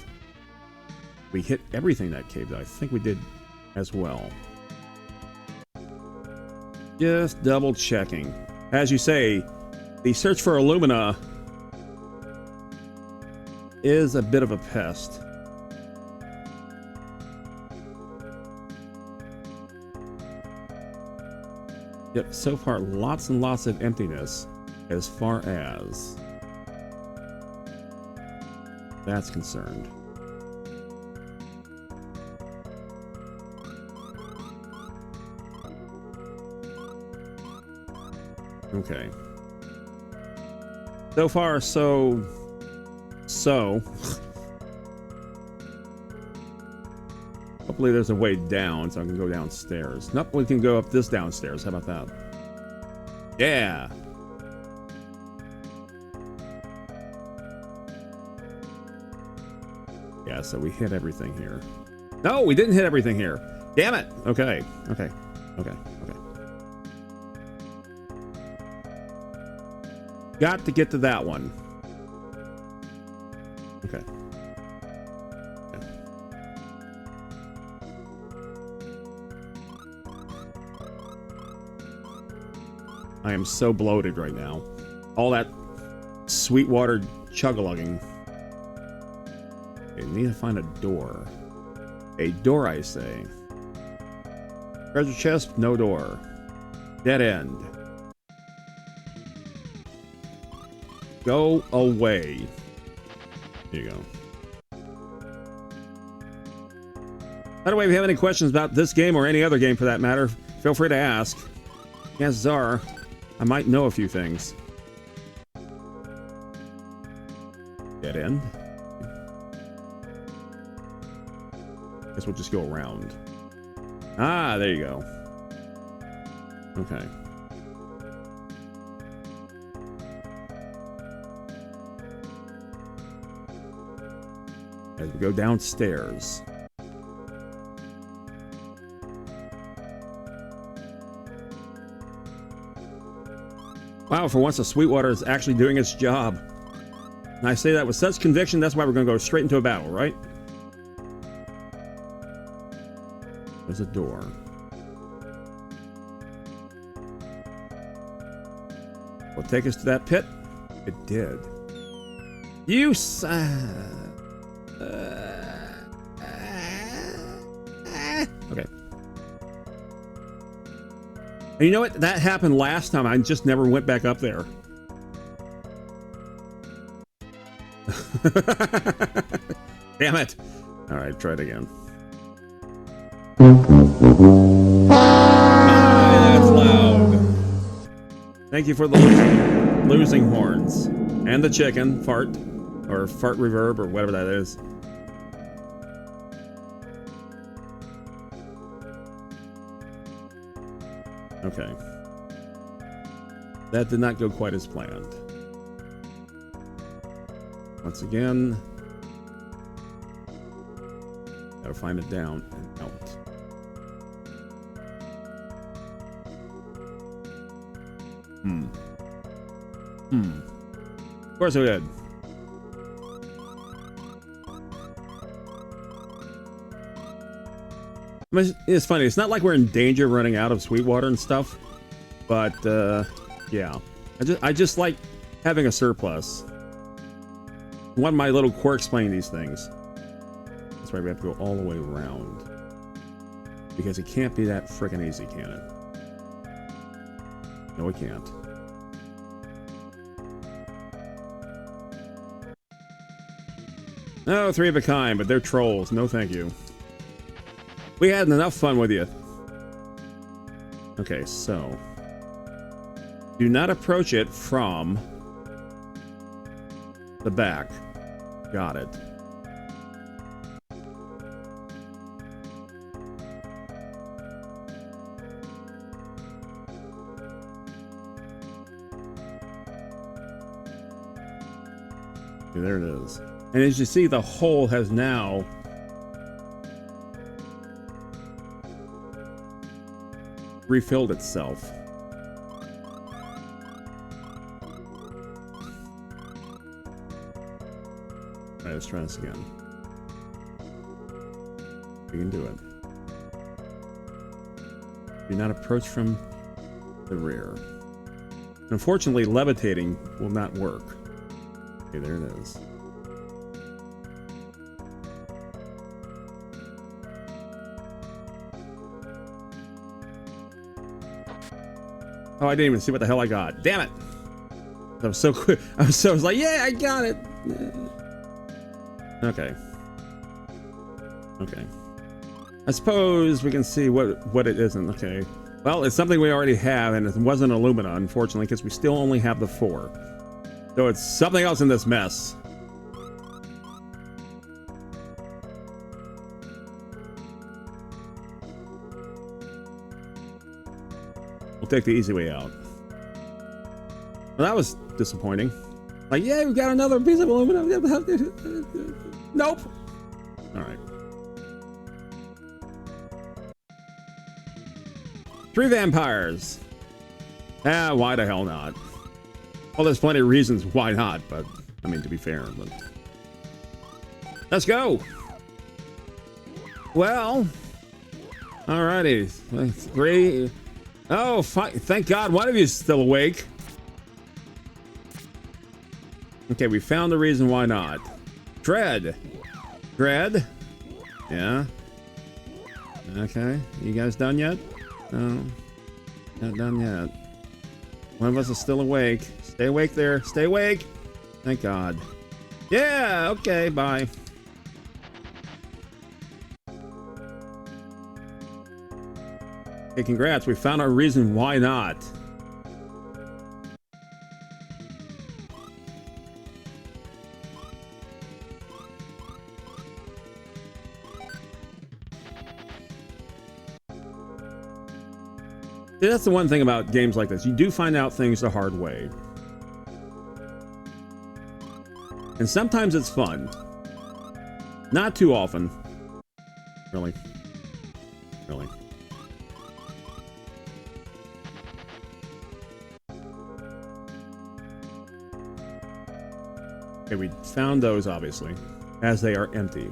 We hit everything in that cave, though. I think we did as well. Just double checking. As you say, the search for Illumina is a bit of a pest. Yep, so far lots and lots of emptiness as far as that's concerned. Okay. So far, so. Hopefully there's a way down so I can go downstairs. Nope, we can go up this downstairs. How about that? Yeah! Yeah, so we hit everything here. No, we didn't hit everything here. Damn it! Okay, okay, okay, okay. Got to get to that one. Okay. I am so bloated right now. All that Sweetwater chug-a-lugging. Okay, need to find a door. A door, I say. Treasure chest, no door. Dead end. Go away. Here you go. By the way, if you have any questions about this game or any other game for that matter, feel free to ask. Chances are, I might know a few things. Dead end. Guess we'll just go around. Ah, there you go. Okay. As we go downstairs. Wow, for once the Sweetwater is actually doing its job. And I say that with such conviction, that's why we're going to go straight into a battle, right? There's a door. Will it take us to that pit? It did. You okay. And you know what? That happened last time. I just never went back up there. Damn it. All right, try it again. Ah, that's loud. Thank you for the losing horns. And the chicken fart. Or fart reverb, or whatever that is. Okay. That did not go quite as planned. Once again, gotta find it down and out. Of course we did. I mean, it's funny. It's not like we're in danger of running out of Sweetwater and stuff, but yeah, I just like having a surplus. One of my little quirks playing these things. That's why we have to go all the way around, because it can't be that frickin' easy, can it? No, it can't. No, 3 of a kind, but they're trolls. No, thank you. We had enough fun with you. Okay, so do not approach it from the back. Got it. Okay, there it is. And as you see, the hole has now refilled itself. Alright, let's try this again. We can do it. Do not approach from the rear. Unfortunately, levitating will not work. Okay, there it is. Oh, I didn't even see what the hell I got. Damn it! I was so quick. I was like, yeah, I got it. Okay. Okay. I suppose we can see what it isn't. Okay. Well, it's something we already have, and it wasn't Illumina, unfortunately, because we still only have the 4. So it's something else in this mess. We'll take the easy way out. Well, that was disappointing. Like, yeah, we got another piece of aluminum. Nope. All right. 3 vampires. Ah, why the hell not? Well, there's plenty of reasons why not, but I mean, to be fair, but Let's go. Well, alrighty. 3. Oh, thank God one of you is still awake. Okay, we found the reason why not. Dread. Dread. Yeah. Okay. You guys done yet? No. Not done yet. One of us is still awake. Stay awake there. Stay awake. Thank God. Yeah, okay, bye. Hey, congrats. We found our reason why not. That's the one thing about games like this. You do find out things the hard way. And sometimes it's fun. Not too often. Really. Really. Okay, we found those, obviously, as they are empty.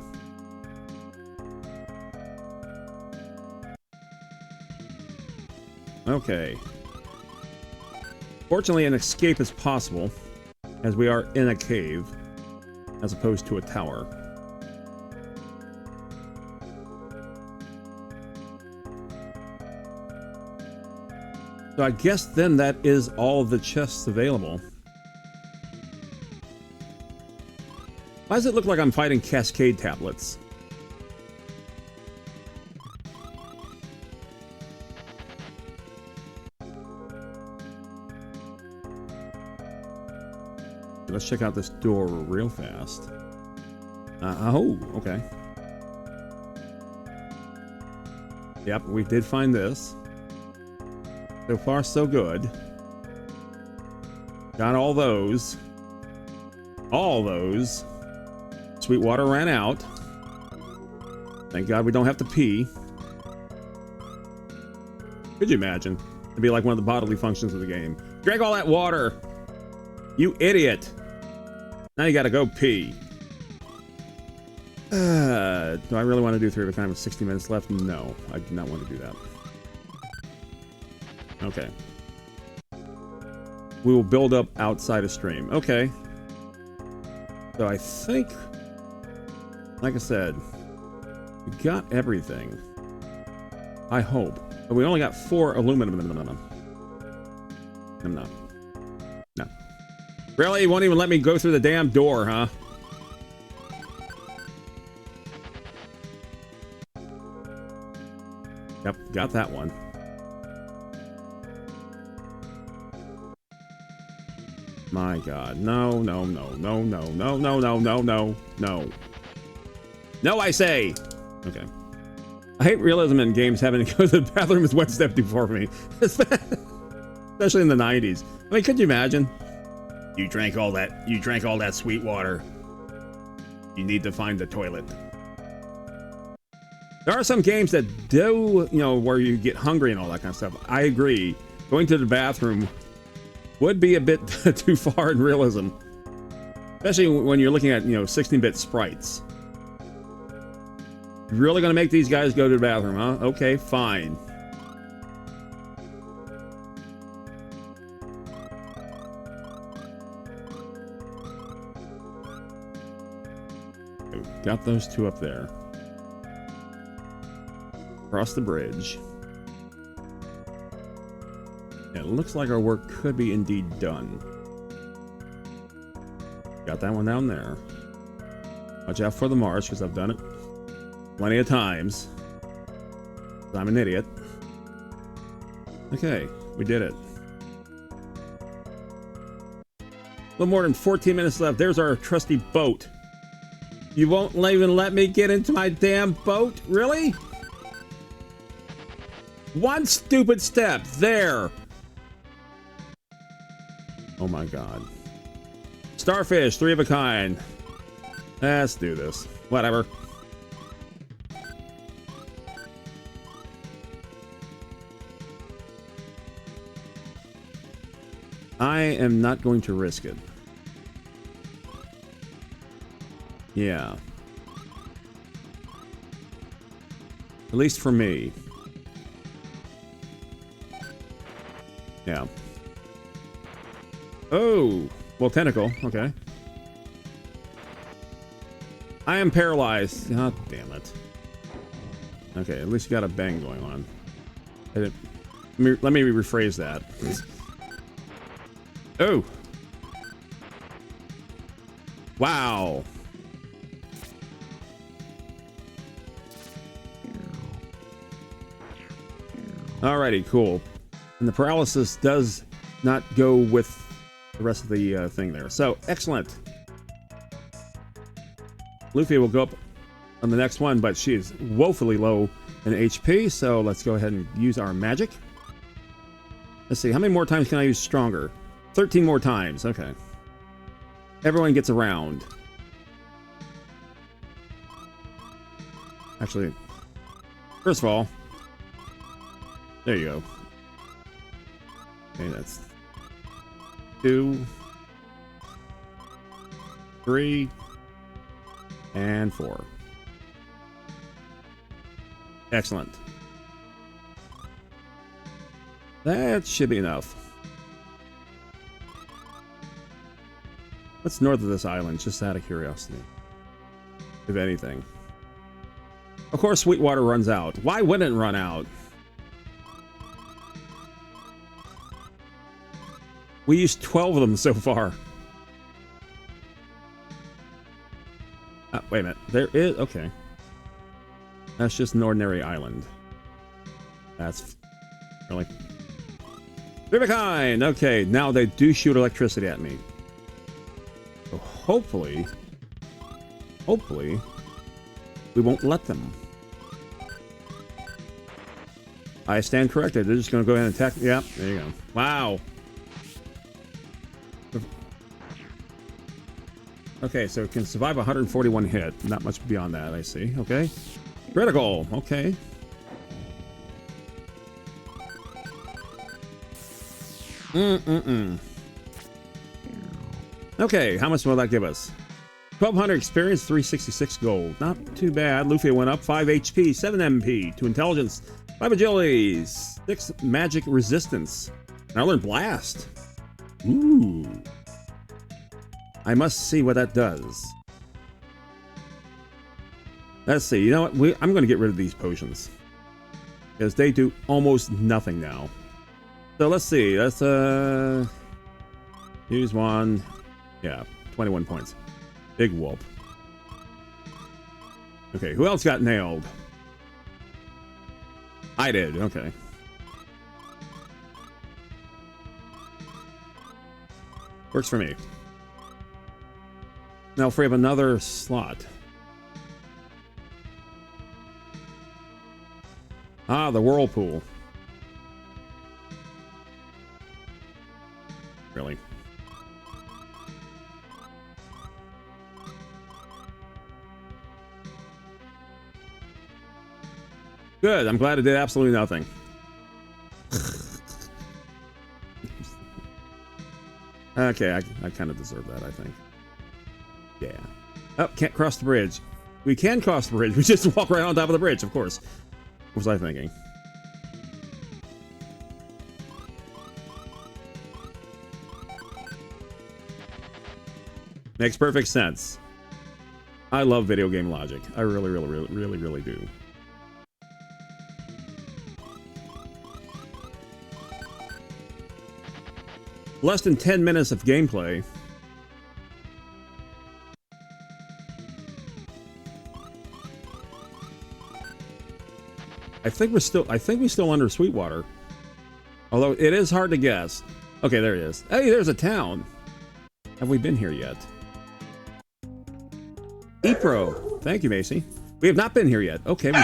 Okay. Fortunately, an escape is possible, as we are in a cave, as opposed to a tower. So I guess then that is all the chests available. Why does it look like I'm fighting Cascade tablets? Let's check out this door real fast. Oh, okay. Yep, we did find this. So far, so good. Got all those. All those. Sweetwater ran out. Thank God we don't have to pee. Could you imagine? It'd be like one of the bodily functions of the game. Drink all that water! You idiot! Now you gotta go pee. Do I really want to do 3 of a kind with 60 minutes left? No, I do not want to do that. Okay. We will build up outside of stream. Okay. So I think, like I said, we got everything. I hope. But we only got 4 aluminum. No. No. Really? You won't even let me go through the damn door, huh? Yep, got that one. My God. No. No, I say! Okay. I hate realism in games having to go to the bathroom is one step too far for me. Especially in the 90s. I mean, could you imagine? You drank all that sweet water. You need to find the toilet. There are some games that do, you know, where you get hungry and all that kind of stuff. I agree. Going to the bathroom would be a bit too far in realism. Especially when you're looking at, you know, 16-bit sprites. You're really gonna make these guys go to the bathroom, huh? Okay, fine. Got those 2 up there. Across the bridge. Yeah, it looks like our work could be indeed done. Got that one down there. Watch out for the marsh, because I've done it plenty of times. I'm an idiot. Okay, we did it. A little more than 14 minutes left. There's our trusty boat. You won't even let me get into my damn boat? Really? One stupid step. There. Oh my God. Starfish, 3 of a kind. Let's do this. Whatever. I am not going to risk it. Yeah. At least for me. Yeah. Oh, well, tentacle. Okay. I am paralyzed. God damn it. Okay, at least you got a bang going on. Let me rephrase that. Oh. Wow. Alrighty, cool. And the paralysis does not go with the rest of the thing there. So, excellent. Lufia will go up on the next one, but she is woefully low in HP, so let's go ahead and use our magic. Let's see, how many more times can I use stronger? 13 more times, okay. Everyone gets around. Actually, first of all, there you go. Okay, that's 2, 3, and 4. Excellent. That should be enough. What's north of this island, just out of curiosity? If anything. Of course, Sweetwater runs out. Why wouldn't it run out? We used 12 of them so far. Wait a minute. There is... Okay. That's just an ordinary island. That's... Really? Very kind! Okay, now they do shoot electricity at me. So hopefully... Hopefully... we won't let them. I stand corrected. They're just going to go ahead and attack... Yep, there you go. Wow! Okay, so it can survive 141 hit. Not much beyond that, I see. Okay. Critical. Okay. Okay, how much will that give us? 1200 experience, 366 gold. Not too bad. Lufia went up 5 HP, 7 MP, 2 intelligence, 5 agility, 6 magic resistance. And I learned blast. Ooh. I must see what that does. Let's see. You know what? I'm going to get rid of these potions. Because they do almost nothing now. So let's see. Let's use one. Yeah, 21 points. Big whoop. Okay, who else got nailed? I did. Okay. Works for me. Now free up another slot. Ah, the whirlpool. Really? Good. I'm glad it did absolutely nothing. Okay, I kind of deserve that, I think. Yeah. Oh, can't cross the bridge. We can cross the bridge. We just walk right on top of the bridge, of course. What was I thinking? Makes perfect sense. I love video game logic. I really do. Less than 10 minutes of gameplay. I think we still under Sweetwater. Although it is hard to guess. Okay, there it is. Hey, there's a town. Have we been here yet? Epro. Thank you, Macy. We have not been here yet. Okay. Oh my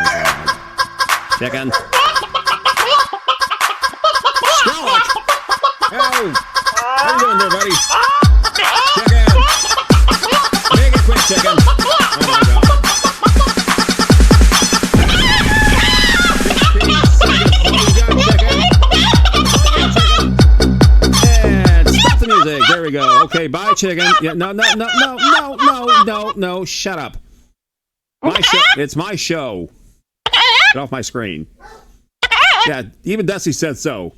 god. Chicken. Skrullock. Oh. How you doing there, buddy? Chicken. Make it quick, chicken. Oh my god. Music. There we go. Okay, bye, chicken. Yeah, no, shut up. My show. It's my show. Get off my screen. Yeah, even Dusty said so.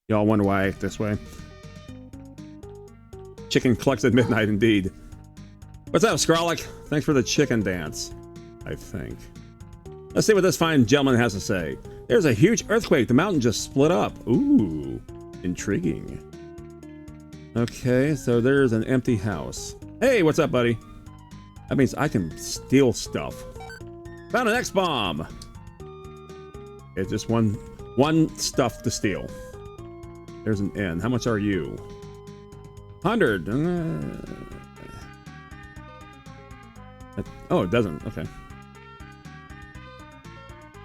Y'all wonder why I act this way. Chicken clucks at midnight, indeed. What's up, Skralik? Thanks for the chicken dance, I think. Let's see what this fine gentleman has to say. There's a huge earthquake. The mountain just split up. Ooh, intriguing. Okay, so there's an empty house. Hey, what's up, buddy? That means I can steal stuff. Found an X-bomb. It's just one stuff to steal. There's an N. How much are you? 100. Oh, it doesn't. Okay.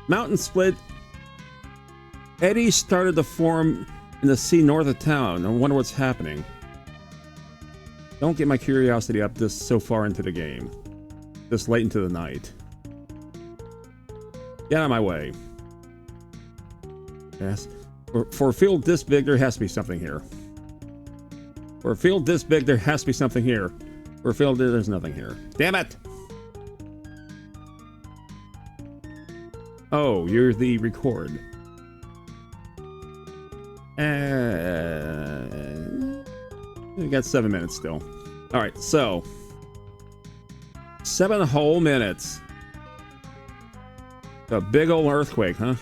Mountain split. Eddies started to form in the sea north of town. I wonder what's happening. Don't get my curiosity up this so far into the game. This late into the night. Get out of my way. Yes. For a field this big, there has to be something here. For a field this big, there has to be something here. For a field, there's nothing here. Damn it! Oh, you're the record. We got 7 minutes still. Alright, so 7 whole minutes. A big old earthquake, huh?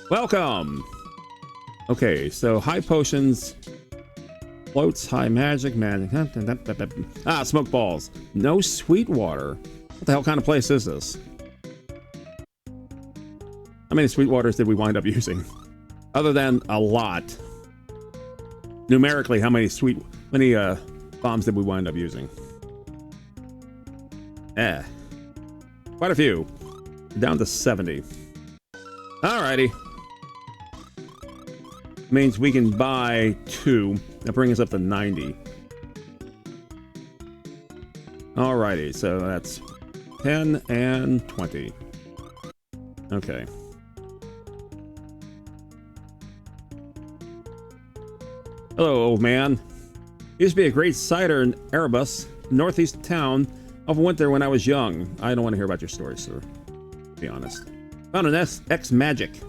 Welcome! Okay, so high potions, floats, high magic. Ah, smoke balls. No sweet water. What the hell kind of place is this? How many sweet waters did we wind up using? Other than a lot. Numerically, how many bombs did we wind up using? Quite a few. Down to 70. Alrighty. Means we can buy 2. That brings us up to 90. Alrighty, so that's 10 and 20. Okay. Hello, old man. Used to be a great cider in Erebus, northeast of town. Often went there when I was young. I don't want to hear about your story, sir. To be honest. Found an X magic.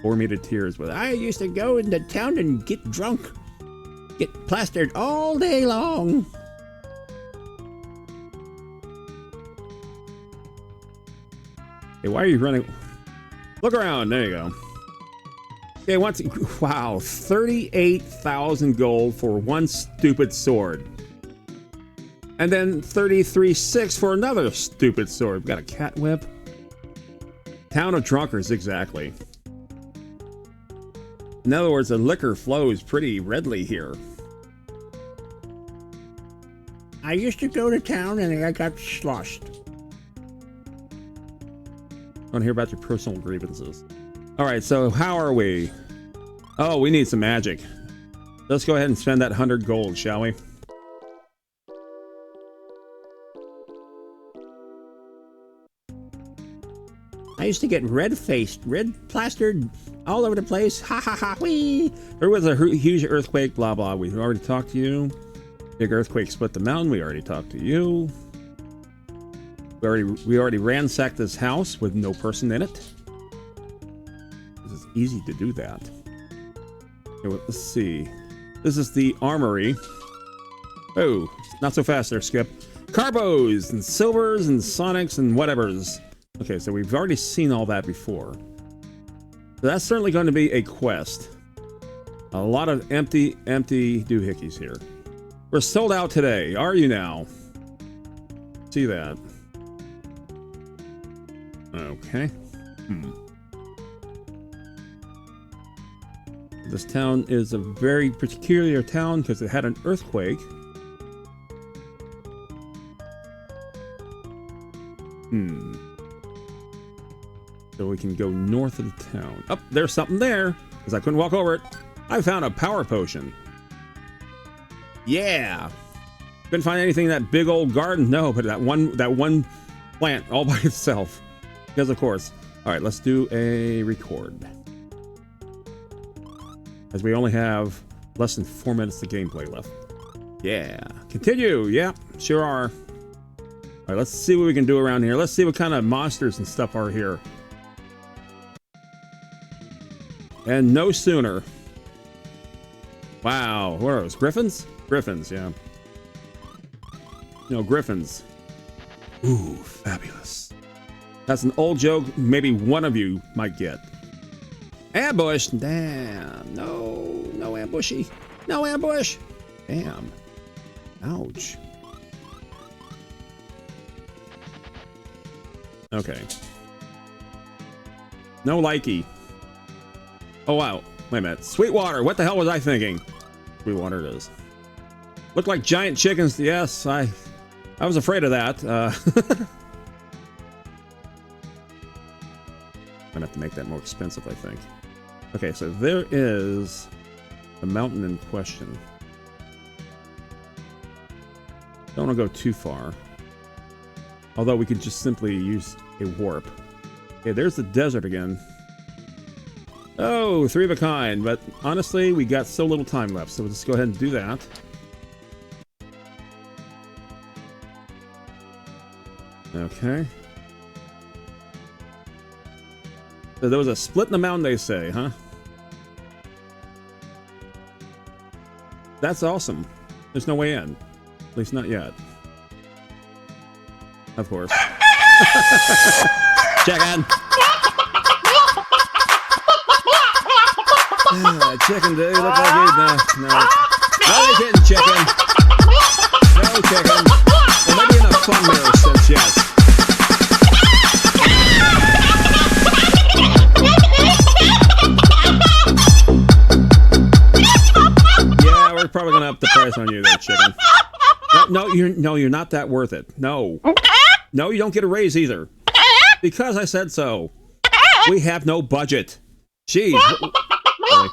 Bore me to tears with it. I used to go into town and get drunk. Get plastered all day long. Hey, why are you running? Look around. There you go. Okay, wow, 38,000 gold for one stupid sword. And then 33,600 for another stupid sword. We've got a cat whip. Town of drunkards, exactly. In other words, the liquor flows pretty readily here. I used to go to town and I got sloshed. I want to hear about your personal grievances. Alright, so how are we? Oh, we need some magic. Let's go ahead and spend that 100 gold, shall we? I used to get red-faced, red plastered all over the place. Ha ha ha wee! There was a huge earthquake, blah blah. We already talked to you. Big earthquake split the mountain. We already talked to you. We already ransacked this house with no person in it. This is easy to do that. Okay, well, let's see. This is the armory. Oh, not so fast there, Skip. Carbos and silvers and sonics and whatevers. Okay, so we've already seen all that before. So that's certainly going to be a quest. A lot of empty doohickeys here. We're sold out today. Are you now? See that. Okay. This town is a very peculiar town because it had an earthquake. So we can go north of the town. Oh, there's something there, because I couldn't walk over it. I found a power potion. Yeah. Couldn't find anything in that big old garden. No, but that one plant all by itself. Because of course. All right, let's do a record. as we only have less than 4 minutes of gameplay left. Yeah. Continue. Yeah, sure are. All right, let's see what we can do around here. Let's see what kind of monsters and stuff are here. And no sooner. Wow, what are those? Griffins? Griffins, yeah. No, griffins. Ooh, fabulous. That's an old joke maybe one of you might get. Ambush! Damn. No, no ambushy. No ambush! Damn. Ouch. Okay. No likey. Oh, wow. Wait a minute. Sweetwater. What the hell was I thinking? Sweetwater it is. Looked like giant chickens. Yes, I was afraid of that. I'm gonna have to make that more expensive, I think. Okay, so there is the mountain in question. Don't want to go too far. Although we could just simply use a warp. Okay, there's the desert again. Oh, 3 of a kind, but honestly, we got so little time left, so we'll just go ahead and do that. Okay. So there was a split in the mountain, they say, huh? That's awesome. There's no way in. At least not yet. Of course. Chicken! Chicken, dude. Look like you. No. No, they didn't, chicken. No, chicken. Well, maybe in a fun mirror sense, yes. Yeah, we're probably gonna up the price on you there, chicken. No, you're not that worth it. No. No, you don't get a raise either. Because I said so. We have no budget. Jeez. Really?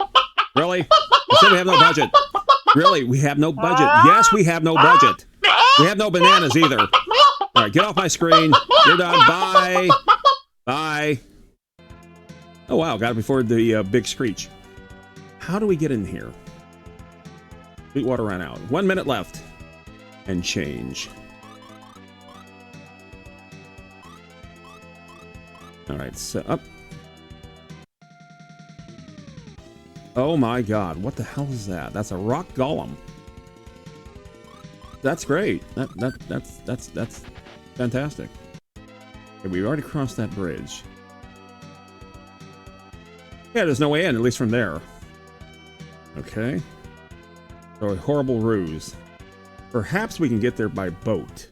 Really? I said we have no budget. Really? We have no budget. Yes, we have no budget. We have no bananas either. All right, get off my screen. You're done. Bye. Bye. Oh, wow. Got it before the big screech. How do we get in here? Sweetwater ran out. 1 minute left. And change. All right, so up. Oh my god, what the hell is that? That's a rock golem. That's great. That's fantastic. Okay, we already crossed that bridge. Yeah, there's no way in, at least from there. Okay. So a horrible ruse. Perhaps we can get there by boat.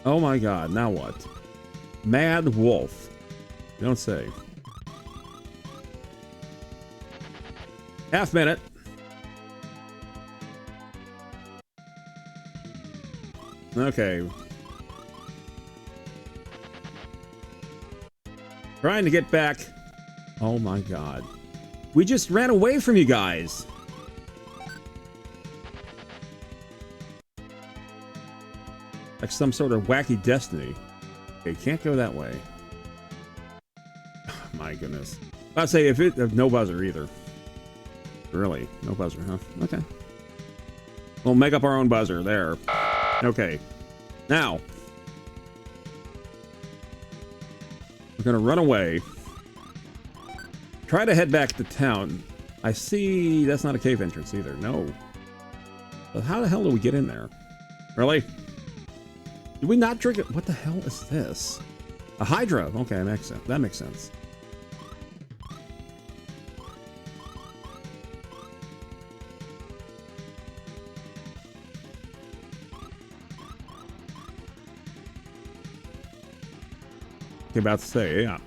Oh my god, now what? Mad wolf. You don't say. Half minute. Okay. Trying to get back. Oh my god. We just ran away from you guys. Like some sort of wacky destiny. Okay, can't go that way. Oh, my goodness. I'd say if no buzzer either. Really? No buzzer, huh? Okay. We'll make up our own buzzer. There. Okay. Now. We're gonna run away. Try to head back to town. I see that's not a cave entrance either. No. But how the hell do we get in there? Really? Did we not drink it? What the hell is this? A Hydra. Okay, that makes sense. That makes sense. About to say, yeah.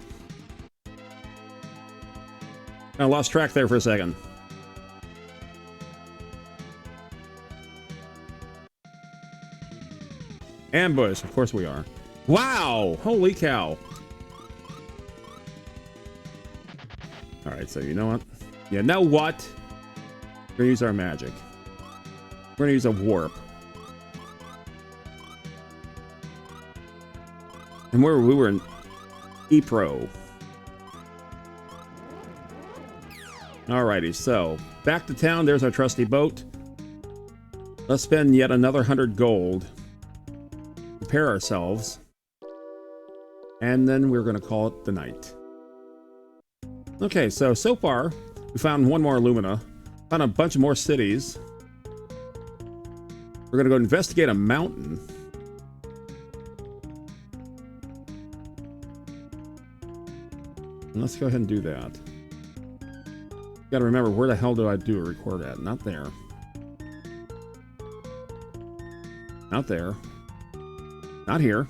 I lost track there for a second. Ambush, of course we are. Wow! Holy cow. Alright, so you know what? You know what? We're gonna use our magic. We're gonna use a warp. And we were in E-Pro. Alrighty, so back to town. There's our trusty boat. Let's spend yet another 100 gold. Prepare ourselves. And then we're going to call it the night. Okay, so far, we found one more Lumina. Found a bunch of more cities. We're going to go investigate a mountain. And let's go ahead and do that. Got to remember, where the hell do I do a record at? Not there. Not there. Not here.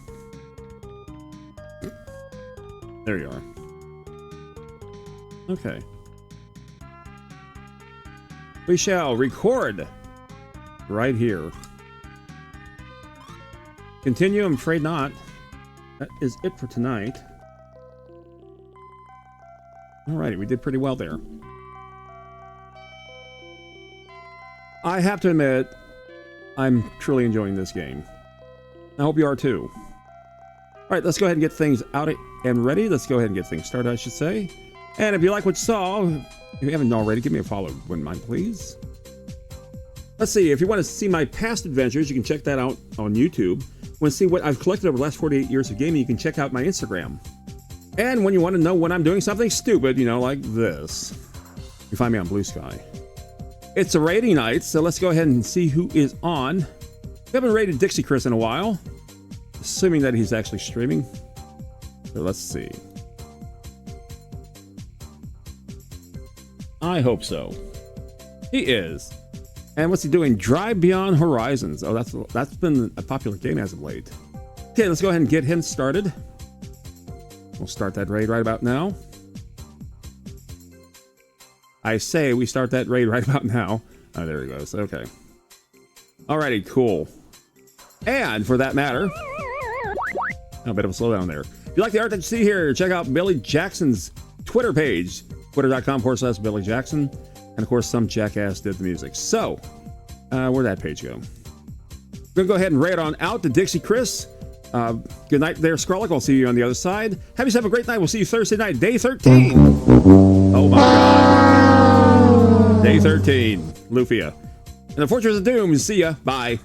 There you are. Okay. We shall record right here. Continue? I'm afraid not. That is it for tonight. Alrighty, we did pretty well there. I have to admit, I'm truly enjoying this game. I hope you are too. Alright, let's go ahead and get things out and ready. Let's go ahead and get things started, I should say. And if you like what you saw, if you haven't already, give me a follow, wouldn't mind, please. Let's see, if you want to see my past adventures, you can check that out on YouTube. Want to see what I've collected over the last 48 years of gaming, you can check out my Instagram. And when you want to know when I'm doing something stupid, you know, like this, you find me on Blue Sky. It's a rating night, so let's go ahead and see who is on. We haven't rated Dixie Chris in a while, assuming that he's actually streaming. So let's see. I hope so. He is. And what's he doing? Drive Beyond Horizons. Oh, that's been a popular game as of late. Okay, let's go ahead and get him started. We'll start that raid right about now. I say we start that raid right about now. Oh, there he goes. Okay. Alrighty, cool. And for that matter, a bit of a slowdown there. If you like the art that you see here, check out Billy Jackson's Twitter page, twitter.com/Billy Jackson. And of course, some jackass did the music. So, where'd that page go? We're gonna go ahead and raid on out to Dixie Chris. Good night there, Skrullick. I'll see you on the other side. Have yourself a great night. We'll see you Thursday night, day 13. Oh my God. Day 13, Lufia. And the Fortress of Doom. See ya. Bye.